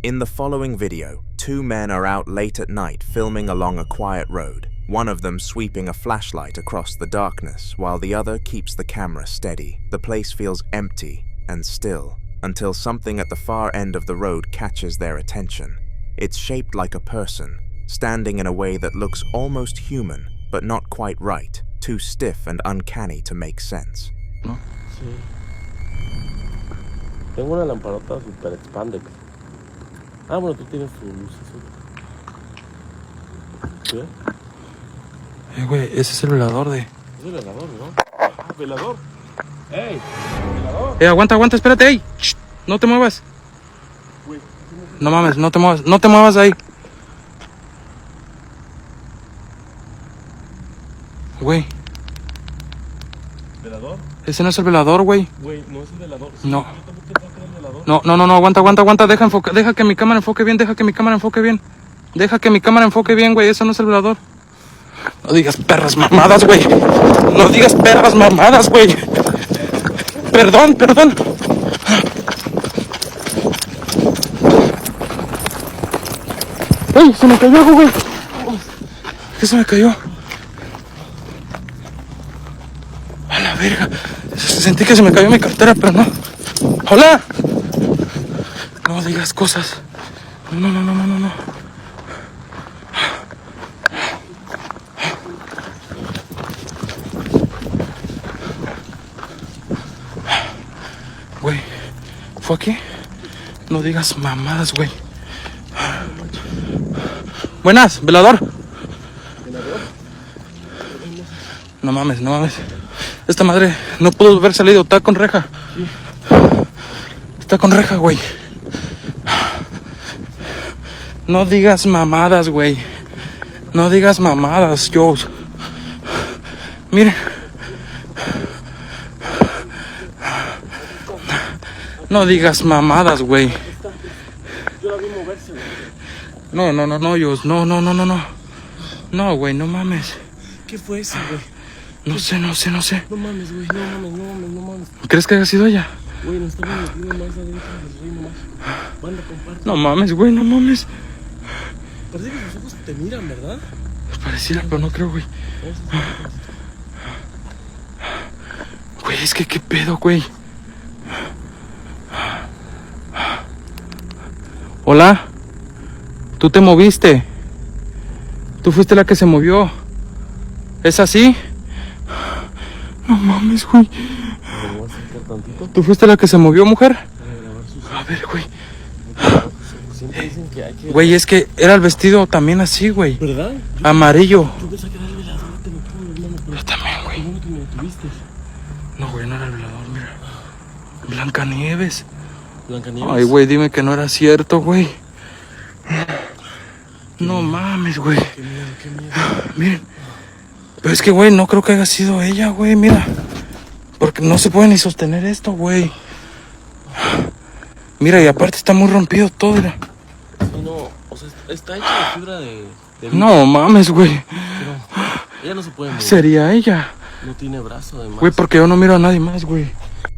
In the following video, two men are out late at night filming along a quiet road, one of them sweeping a flashlight across the darkness while the other keeps the camera steady. The place feels empty and still until something at the far end of the road catches their attention. It's shaped like a person, standing in a way that looks almost human, but not quite right, too stiff and uncanny to make sense. ¿No? Sí. Tengo una lamparota super expandex. Ah, bueno, tú tienes tu luz azul. ¿Qué? Güey, ese es el velador de... Es el velador, ¿no? Ah, velador. ¡Ey! ¡Velador! Aguanta, aguanta, espérate, ey. Shh, no te muevas. No mames, no te muevas de ahí. Güey. ¿Velador? Ese no es el velador, güey. Güey, no es el velador. Sí, No. yo también pensaba que era el velador. No, aguanta. Deja que mi cámara enfoque bien, Deja que mi cámara enfoque bien, güey. Eso no es el velador. No digas perras mamadas, güey. Perdón. ¡Ey! Se me cayó algo, güey. ¿Qué se me cayó? A la verga. Sentí que se me cayó mi cartera, pero no. ¡Hola! No digas cosas. No. Güey, ¿fue aquí? No digas mamadas, güey. Buenas, velador. No mames. Esta madre no pudo haber salido, está con reja. Está con reja, güey. No digas mamadas, güey. Yo. Mire. No digas mamadas, güey. Yo la vi moverse, güey. No, Dios. No. No, güey, no mames. ¿Qué fue eso, güey? No sé. No mames, güey. No mames. ¿Crees que haya sido ella? Güey, nos estamos metiendo más adentro del reino más. Banda, comparte. No mames, güey, no mames. Parece que sus ojos te miran, ¿verdad? Pareciera, pero no creo, güey. Güey, es que qué pedo, güey. Hola. Tú te moviste. Tú fuiste la que se movió. ¿Es así? No mames, güey. ¿Tú fuiste la que se movió, mujer? A ver, güey. Siempre dicen que hay que... Güey, es que era el vestido también así, güey. ¿Verdad? Amarillo. Yo pensaba que era el velador, te lo juro, hermano. Yo también, güey. Qué bueno que me detuviste. No, güey, no era el velador, mira. Blancanieves. Blancanieves. Ay, güey, dime que no era cierto, güey. No mames, güey. Qué miedo. Miren. Pero es que, güey, no creo que haya sido ella, güey, mira. Porque no se puede ni sostener esto, güey. Mira, y aparte está muy rompido todo, mira. Sí, no, o sea, está hecha de fibra de No mames, güey. Pero ella no se puede mover. Sería ella. No tiene brazo, además. Güey, porque yo no miro a nadie más, güey.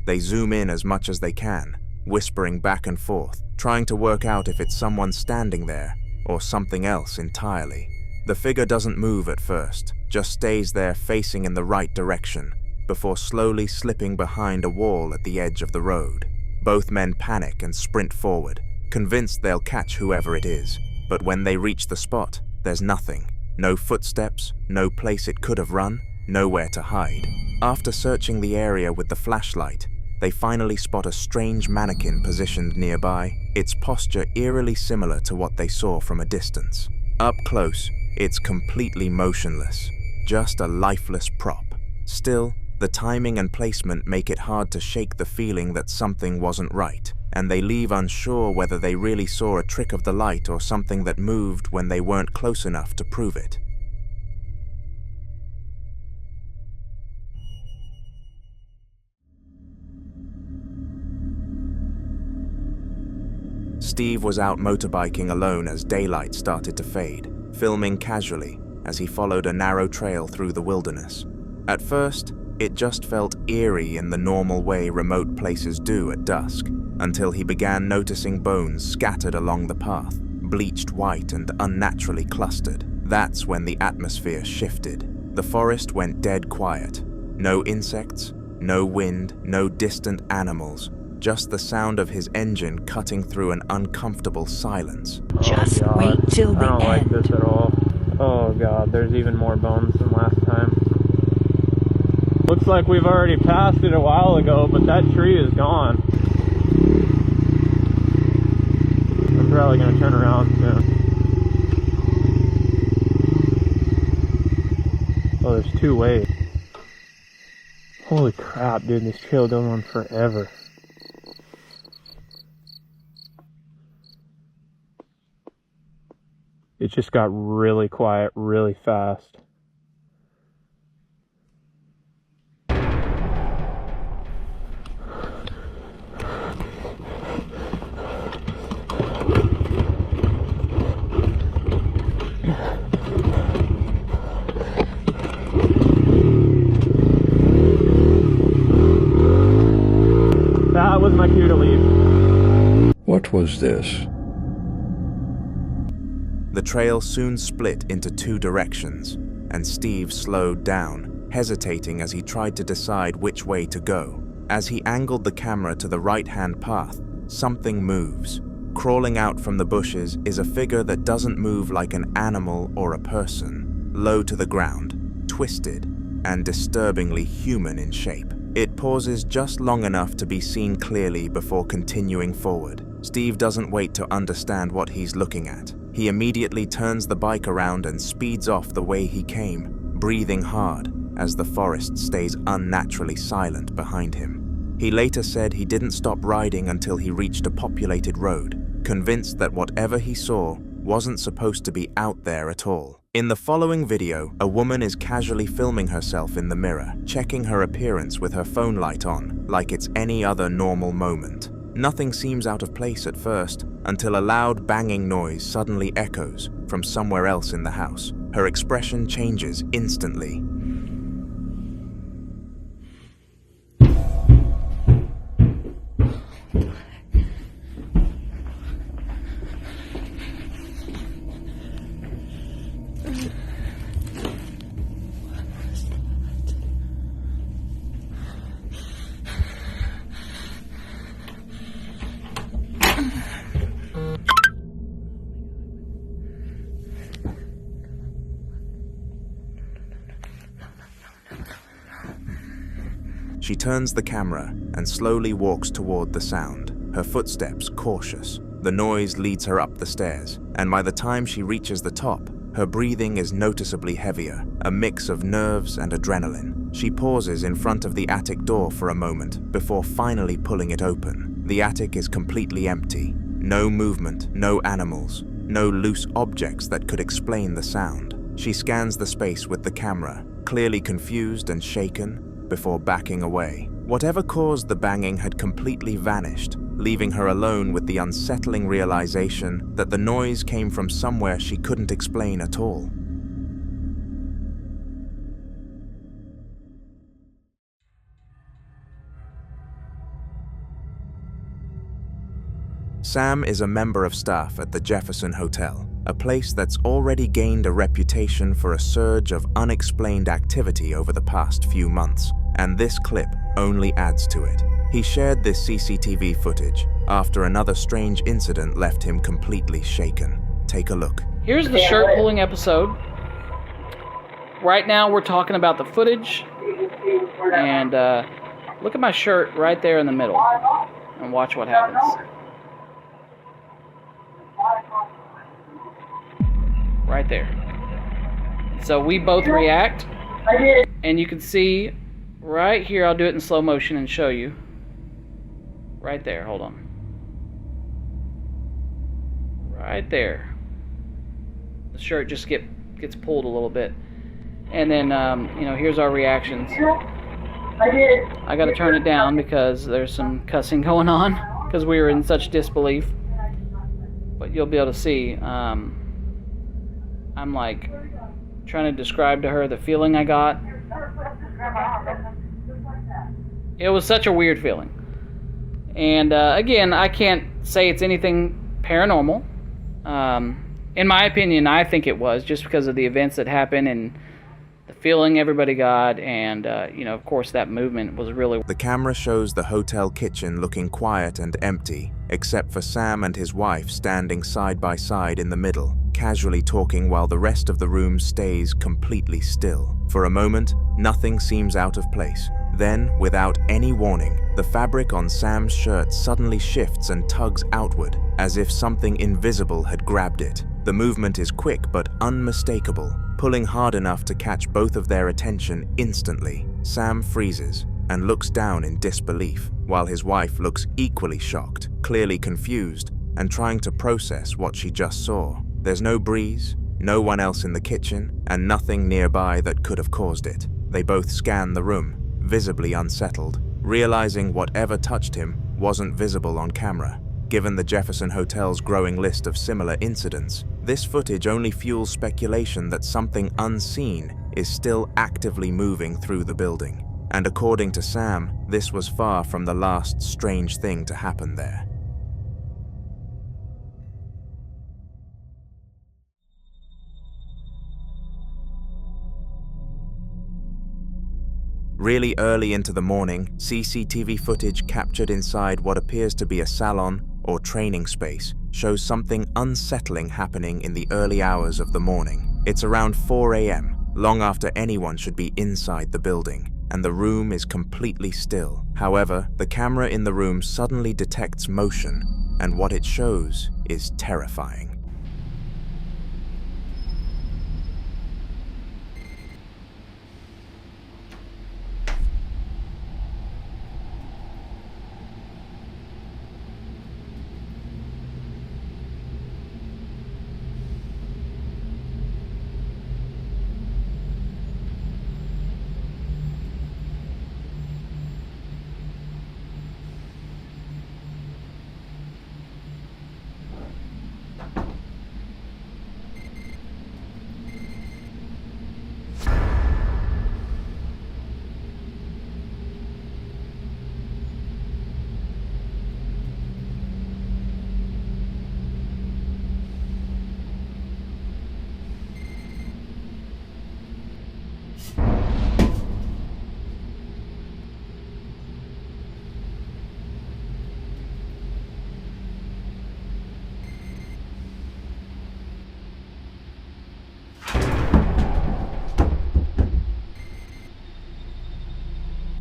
They zoom in as much as they can, whispering back and forth, trying to work out if it's someone standing there or something else entirely. The figure doesn't move at first, just stays there facing in the right direction, before slowly slipping behind a wall at the edge of the road. Both men panic and sprint forward, convinced they'll catch whoever it is. But when they reach the spot, there's nothing. No footsteps, no place it could have run, nowhere to hide. After searching the area with the flashlight, they finally spot a strange mannequin positioned nearby, its posture eerily similar to what they saw from a distance. Up close, it's completely motionless, just a lifeless prop. Still, the timing and placement make it hard to shake the feeling that something wasn't right, and they leave unsure whether they really saw a trick of the light or something that moved when they weren't close enough to prove it. Steve was out motorbiking alone as daylight started to fade, filming casually as he followed a narrow trail through the wilderness. At first, it just felt eerie in the normal way remote places do at dusk, until he began noticing bones scattered along the path, bleached white and unnaturally clustered. That's when the atmosphere shifted. The forest went dead quiet. No insects, no wind, no distant animals, just the sound of his engine cutting through an uncomfortable silence. Just wait till the I don't like this at all. Oh god, there's even more bones than last time. Looks like we've already passed it a while ago, but that tree is gone. I'm probably gonna turn around soon. Oh, there's two ways. Holy crap, dude, this trail goes on forever. It just got really quiet really fast. That was my cue to leave. What was this? The trail soon split into two directions, and Steve slowed down, hesitating as he tried to decide which way to go. As he angled the camera to the right-hand path, something moves. Crawling out from the bushes is a figure that doesn't move like an animal or a person, low to the ground, twisted, and disturbingly human in shape. It pauses just long enough to be seen clearly before continuing forward. Steve doesn't wait to understand what he's looking at. He immediately turns the bike around and speeds off the way he came, breathing hard as the forest stays unnaturally silent behind him. He later said he didn't stop riding until he reached a populated road, convinced that whatever he saw wasn't supposed to be out there at all. In the following video, a woman is casually filming herself in the mirror, checking her appearance with her phone light on, like it's any other normal moment. Nothing seems out of place at first, until a loud banging noise suddenly echoes from somewhere else in the house. Her expression changes instantly. She turns the camera and slowly walks toward the sound, her footsteps cautious. The noise leads her up the stairs, and by the time she reaches the top, her breathing is noticeably heavier, a mix of nerves and adrenaline. She pauses in front of the attic door for a moment before finally pulling it open. The attic is completely empty. No movement, no animals, no loose objects that could explain the sound. She scans the space with the camera, clearly confused and shaken, before backing away. Whatever caused the banging had completely vanished, leaving her alone with the unsettling realization that the noise came from somewhere she couldn't explain at all. Sam is a member of staff at the Jefferson Hotel, a place that's already gained a reputation for a surge of unexplained activity over the past few months, and this clip only adds to it. He shared this CCTV footage after another strange incident left him completely shaken. Take a look. Here's the shirt pulling episode. Right now we're talking about the footage, and look at my shirt right there in the middle, and watch what happens. Right there. So we both react, and you can see right here, I'll do it in slow motion and show you. Right there, hold on. Right there. The shirt just gets pulled a little bit. And then, you know, here's our reactions. I gotta turn it down because there's some cussing going on, because we were in such disbelief. But you'll be able to see, I'm like trying to describe to her the feeling I got. It was such a weird feeling. And again, I can't say it's anything paranormal. In my opinion, I think it was, just because of the events that happened and the feeling everybody got, and you know, of course, that movement was really... The camera shows the hotel kitchen looking quiet and empty, except for Sam and his wife standing side by side in the middle, casually talking while the rest of the room stays completely still. For a moment, nothing seems out of place. Then, without any warning, the fabric on Sam's shirt suddenly shifts and tugs outward, as if something invisible had grabbed it. The movement is quick but unmistakable, pulling hard enough to catch both of their attention instantly. Sam freezes and looks down in disbelief, while his wife looks equally shocked, clearly confused, and trying to process what she just saw. There's no breeze, no one else in the kitchen, and nothing nearby that could have caused it. They both scan the room, visibly unsettled, realizing whatever touched him wasn't visible on camera. Given the Jefferson Hotel's growing list of similar incidents, this footage only fuels speculation that something unseen is still actively moving through the building. And according to Sam, this was far from the last strange thing to happen there. Really early into the morning, CCTV footage captured inside what appears to be a salon or training space shows something unsettling happening in the early hours of the morning. It's around 4 a.m., long after anyone should be inside the building, and the room is completely still. However, the camera in the room suddenly detects motion, and what it shows is terrifying.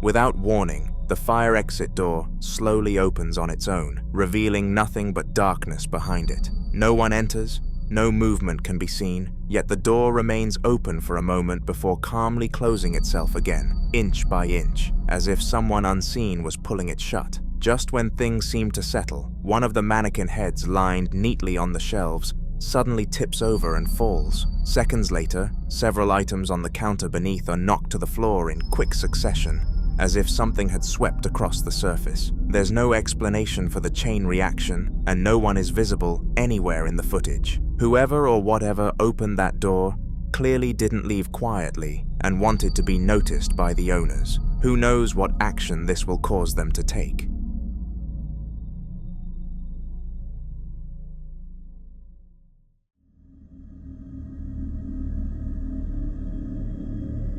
Without warning, the fire exit door slowly opens on its own, revealing nothing but darkness behind it. No one enters, no movement can be seen, yet the door remains open for a moment before calmly closing itself again, inch by inch, as if someone unseen was pulling it shut. Just when things seem to settle, one of the mannequin heads lined neatly on the shelves suddenly tips over and falls. Seconds later, several items on the counter beneath are knocked to the floor in quick succession, as if something had swept across the surface. There's no explanation for the chain reaction, and no one is visible anywhere in the footage. Whoever or whatever opened that door clearly didn't leave quietly and wanted to be noticed by the owners. Who knows what action this will cause them to take?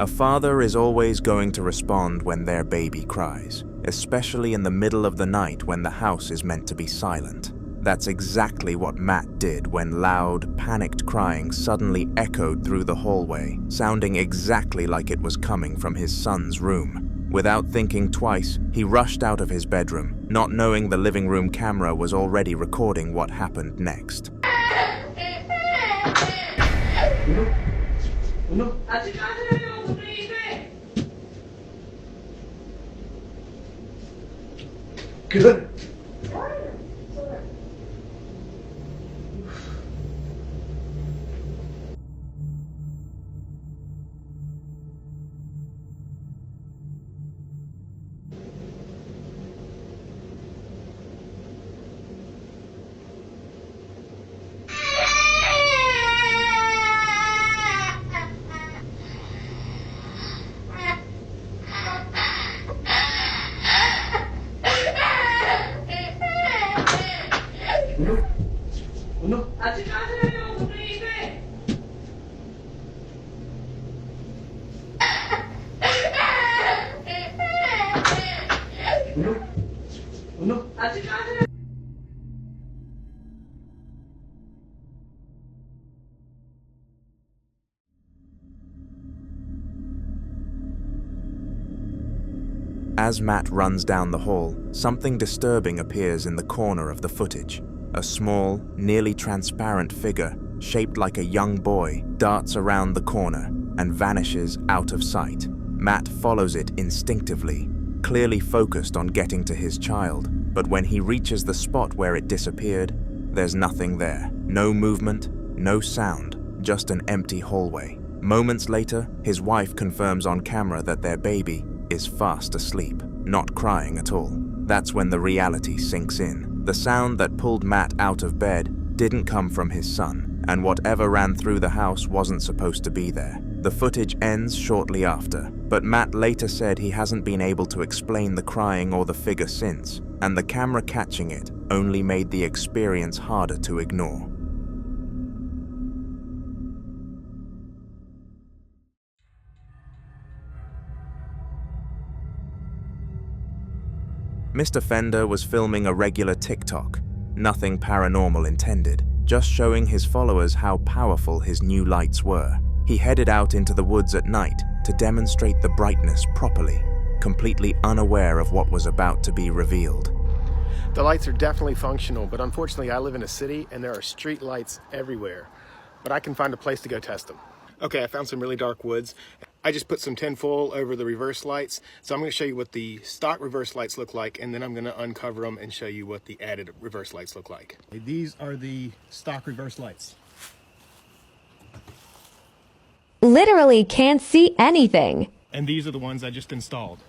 A father is always going to respond when their baby cries, especially in the middle of the night when the house is meant to be silent. That's exactly what Matt did when loud, panicked crying suddenly echoed through the hallway, sounding exactly like it was coming from his son's room. Without thinking twice, he rushed out of his bedroom, not knowing the living room camera was already recording what happened next. Good. As Matt runs down the hall, something disturbing appears in the corner of the footage. A small, nearly transparent figure, shaped like a young boy, darts around the corner and vanishes out of sight. Matt follows it instinctively, clearly focused on getting to his child, but when he reaches the spot where it disappeared, there's nothing there. No movement, no sound, just an empty hallway. Moments later, his wife confirms on camera that their baby is fast asleep, not crying at all. That's when the reality sinks in. The sound that pulled Matt out of bed didn't come from his son, and whatever ran through the house wasn't supposed to be there. The footage ends shortly after, but Matt later said he hasn't been able to explain the crying or the figure since, and the camera catching it only made the experience harder to ignore. Mr. Fender was filming a regular TikTok, nothing paranormal intended, just showing his followers how powerful his new lights were. He headed out into the woods at night to demonstrate the brightness properly, completely unaware of what was about to be revealed. The lights are definitely functional, but unfortunately I live in a city and there are street lights everywhere. But I can find a place to go test them. Okay, I found some really dark woods. I just put some tinfoil over the reverse lights. So I'm going to show you what the stock reverse lights look like, and then I'm going to uncover them and show you what the added reverse lights look like. These are the stock reverse lights. Literally can't see anything. And these are the ones I just installed.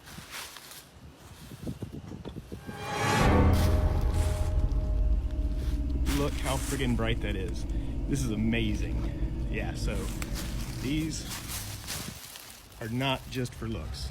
Look how friggin' bright that is. This is amazing. Yeah, so these are not just for looks.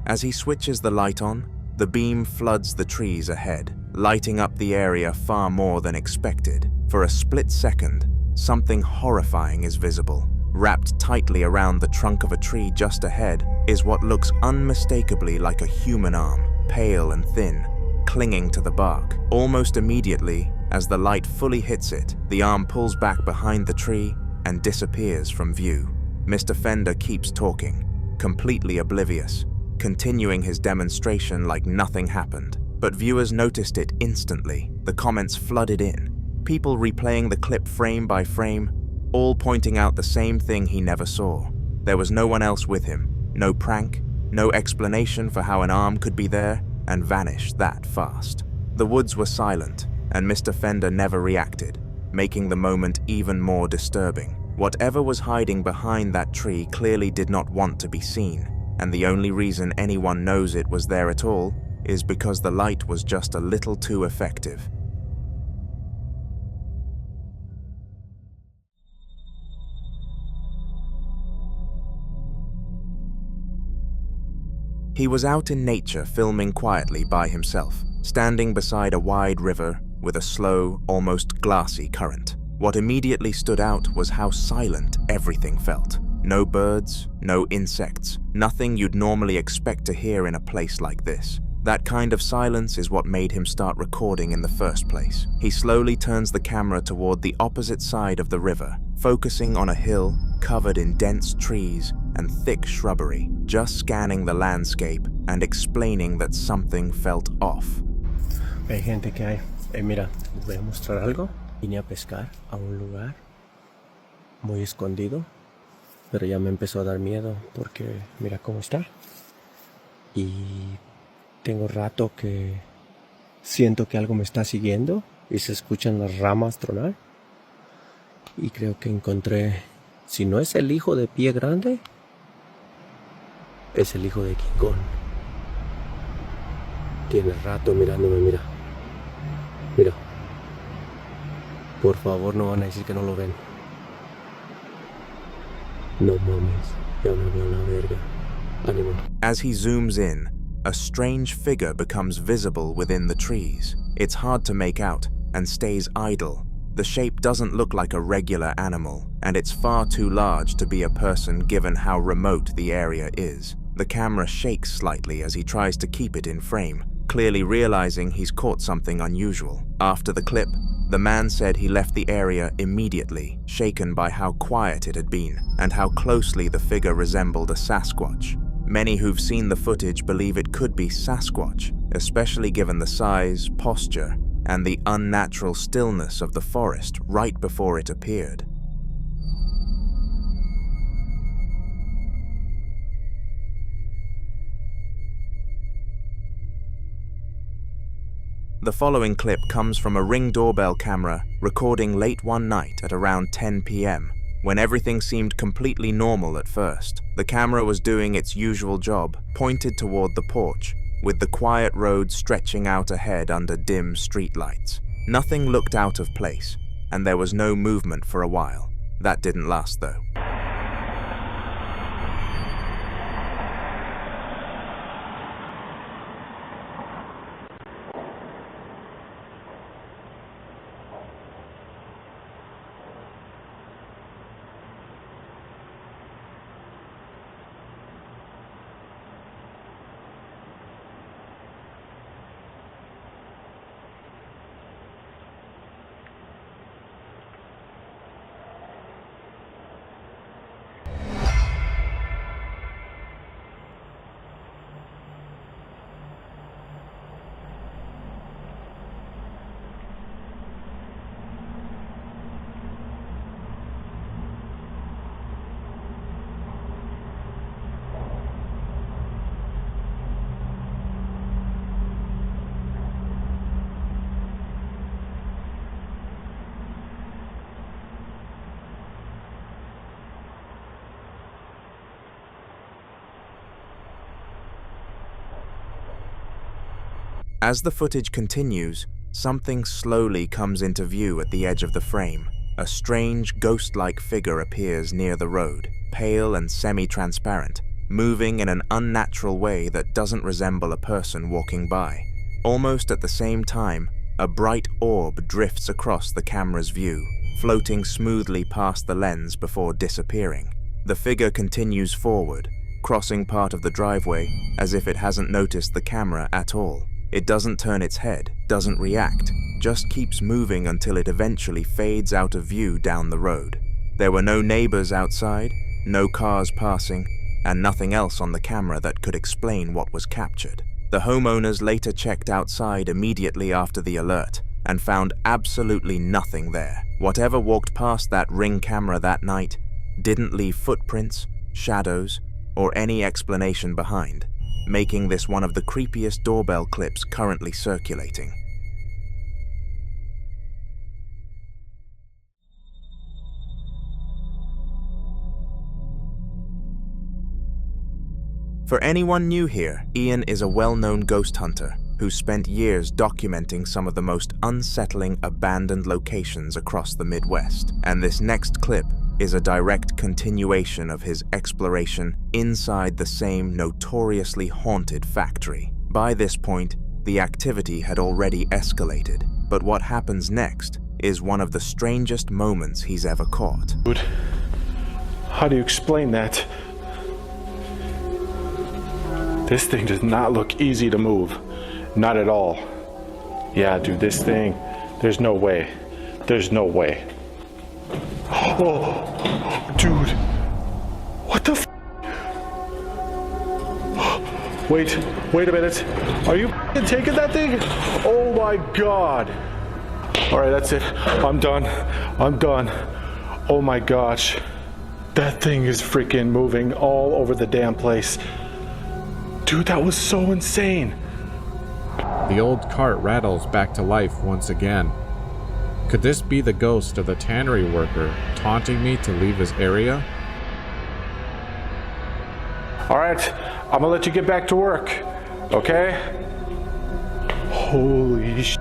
As he switches the light on, the beam floods the trees ahead, lighting up the area far more than expected. For a split second, something horrifying is visible. Wrapped tightly around the trunk of a tree just ahead is what looks unmistakably like a human arm, pale and thin, clinging to the bark. Almost immediately, as the light fully hits it, the arm pulls back behind the tree and disappears from view. Mr. Fender keeps talking, completely oblivious, continuing his demonstration like nothing happened. But viewers noticed it instantly. The comments flooded in. People replaying the clip frame by frame, all pointing out the same thing he never saw. There was no one else with him, no prank, no explanation for how an arm could be there and vanish that fast. The woods were silent, and Mr. Fender never reacted, making the moment even more disturbing. Whatever was hiding behind that tree clearly did not want to be seen, and the only reason anyone knows it was there at all is because the light was just a little too effective. He was out in nature filming quietly by himself, standing beside a wide river with a slow, almost glassy current. What immediately stood out was how silent everything felt. No birds, no insects, nothing you'd normally expect to hear in a place like this. That kind of silence is what made him start recording in the first place. He slowly turns the camera toward the opposite side of the river, focusing on a hill covered in dense trees and thick shrubbery, just scanning the landscape and explaining that something felt off. Hay gente que hay. Mira, les voy a mostrar algo. Vine a pescar a un lugar muy escondido, pero ya me empezó a dar miedo porque mira cómo está. Y tengo rato que siento que algo me está siguiendo y se escuchan las ramas tronar. Y creo que encontré, si no es el hijo de Pie Grande, es el hijo de King Kong. Tiene rato mirándome, mira. Mira. Por favor, no van a decir que no lo ven. No mames, ya me veo la verga. Ánimo. As he zooms in, a strange figure becomes visible within the trees. It's hard to make out and stays idle. The shape doesn't look like a regular animal, and it's far too large to be a person given how remote the area is. The camera shakes slightly as he tries to keep it in frame, clearly realizing he's caught something unusual. After the clip, the man said he left the area immediately, shaken by how quiet it had been and how closely the figure resembled a Sasquatch. Many who've seen the footage believe it could be Sasquatch, especially given the size, posture, and the unnatural stillness of the forest right before it appeared. The following clip comes from a Ring doorbell camera recording late one night at around 10 p.m. when everything seemed completely normal at first. The camera was doing its usual job, pointed toward the porch, with the quiet road stretching out ahead under dim streetlights. Nothing looked out of place, and there was no movement for a while. That didn't last though. As the footage continues, something slowly comes into view at the edge of the frame. A strange, ghost-like figure appears near the road, pale and semi-transparent, moving in an unnatural way that doesn't resemble a person walking by. Almost at the same time, a bright orb drifts across the camera's view, floating smoothly past the lens before disappearing. The figure continues forward, crossing part of the driveway as if it hasn't noticed the camera at all. It doesn't turn its head, doesn't react, just keeps moving until it eventually fades out of view down the road. There were no neighbors outside, no cars passing, and nothing else on the camera that could explain what was captured. The homeowners later checked outside immediately after the alert and found absolutely nothing there. Whatever walked past that Ring camera that night didn't leave footprints, shadows, or any explanation behind, making this one of the creepiest doorbell clips currently circulating. For anyone new here, Ian is a well-known ghost hunter who spent years documenting some of the most unsettling abandoned locations across the Midwest. And this next clip is a direct continuation of his exploration inside the same notoriously haunted factory. By this point, the activity had already escalated, but what happens next is one of the strangest moments he's ever caught. Dude, how do you explain that? This thing does not look easy to move. Not at all. Yeah, dude, this thing, there's no way. There's no way. Oh, dude. What the f? Wait a minute. Are you taking that thing? Oh my God. All right, that's it. I'm done. Oh my gosh. That thing is freaking moving all over the damn place. Dude, that was so insane. The old cart rattles back to life once again. Could this be the ghost of the tannery worker taunting me to leave his area? All right, I'm gonna let you get back to work, okay? Holy shit.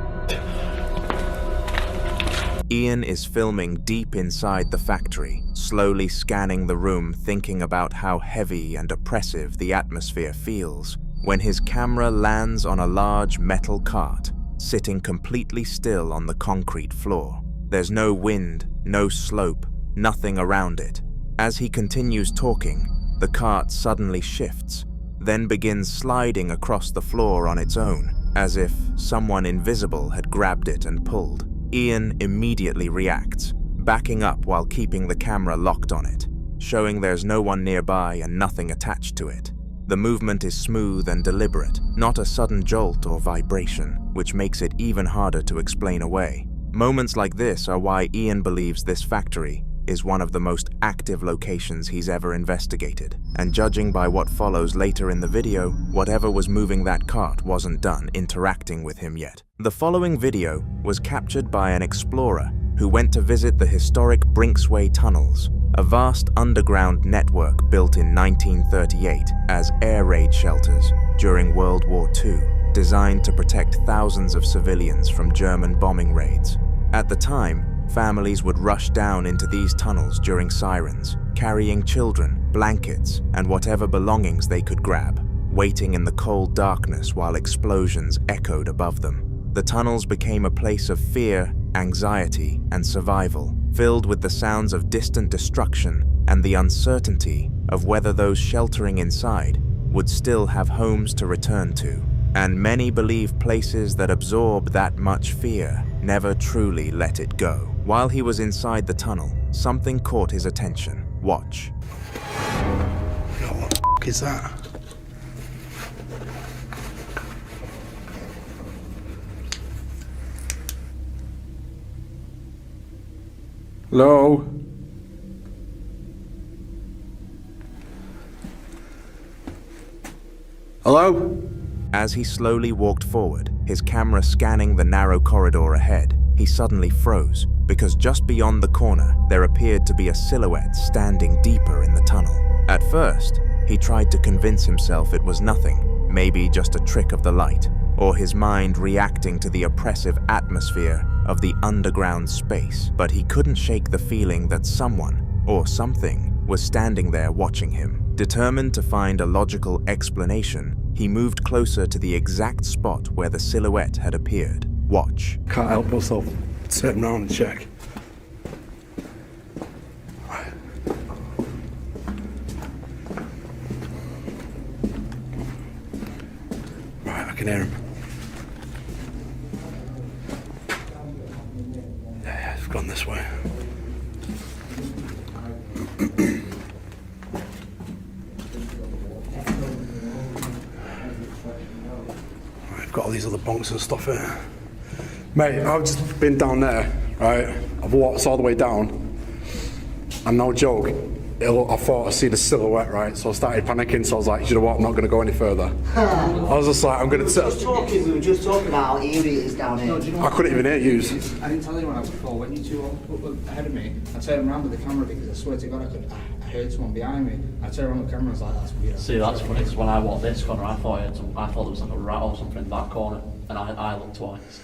Ian is filming deep inside the factory, slowly scanning the room, thinking about how heavy and oppressive the atmosphere feels, when his camera lands on a large metal cart, sitting completely still on the concrete floor. There's no wind, no slope, nothing around it. As he continues talking, the cart suddenly shifts, then begins sliding across the floor on its own, as if someone invisible had grabbed it and pulled. Ian immediately reacts, backing up while keeping the camera locked on it, showing there's no one nearby and nothing attached to it. The movement is smooth and deliberate, not a sudden jolt or vibration, which makes it even harder to explain away. Moments like this are why Ian believes this factory is one of the most active locations he's ever investigated, and judging by what follows later in the video, whatever was moving that cart wasn't done interacting with him yet. The following video was captured by an explorer who went to visit the historic Brinksway tunnels, a vast underground network built in 1938 as air raid shelters during World War II, designed to protect thousands of civilians from German bombing raids. At the time, families would rush down into these tunnels during sirens, carrying children, blankets, and whatever belongings they could grab, waiting in the cold darkness while explosions echoed above them. The tunnels became a place of fear, anxiety, and survival, filled with the sounds of distant destruction and the uncertainty of whether those sheltering inside would still have homes to return to. And many believe places that absorb that much fear never truly let it go. While he was inside the tunnel, something caught his attention. Watch. What the f*** is that? Hello? Hello? As he slowly walked forward, his camera scanning the narrow corridor ahead, he suddenly froze, because just beyond the corner, there appeared to be a silhouette standing deeper in the tunnel. At first, he tried to convince himself it was nothing, maybe just a trick of the light, or his mind reacting to the oppressive atmosphere of the underground space, but he couldn't shake the feeling that someone, or something, was standing there watching him. Determined to find a logical explanation, he moved closer to the exact spot where the silhouette had appeared. Watch. Can't help myself. Turn around and check. Right, I can hear him. Yeah, it's gone this way. got all these other bunks and stuff here. Mate, I've just been down there, right? I've walked all the way down, and no joke, I thought I see the silhouette, right? So I started panicking, so I was like, you know what, I'm not going to go any further. I was just like, I'm going to... We were just talking about how eerie it is down here. I couldn't even hear you. I didn't tell anyone else before. When you two were ahead of me, I turned around with the camera because I swear to God I heard someone behind me. I turned around with the camera and I was like, that's weird. See, that's funny, because when I walked this corner, I thought there was like a rat or something in that corner, and I looked twice.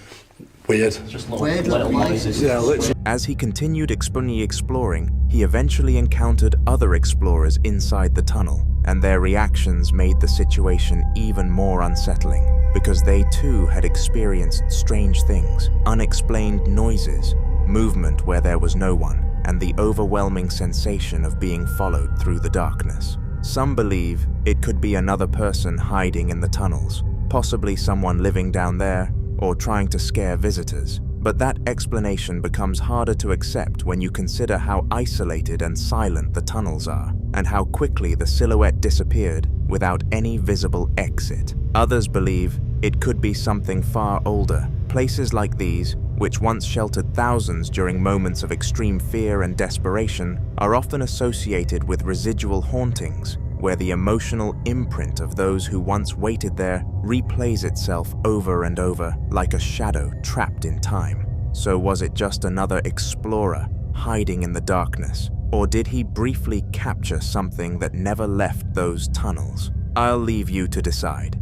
Weird. Just little noises. Yeah, literally. As he continued exploring, he eventually encountered other explorers inside the tunnel, and their reactions made the situation even more unsettling, because they too had experienced strange things, unexplained noises, movement where there was no one, and the overwhelming sensation of being followed through the darkness. Some believe it could be another person hiding in the tunnels, possibly someone living down there, or trying to scare visitors. But that explanation becomes harder to accept when you consider how isolated and silent the tunnels are, and how quickly the silhouette disappeared without any visible exit. Others believe it could be something far older. Places like these, which once sheltered thousands during moments of extreme fear and desperation, are often associated with residual hauntings, where the emotional imprint of those who once waited there replays itself over and over like a shadow trapped in time. So was it just another explorer hiding in the darkness, or did he briefly capture something that never left those tunnels? I'll leave you to decide.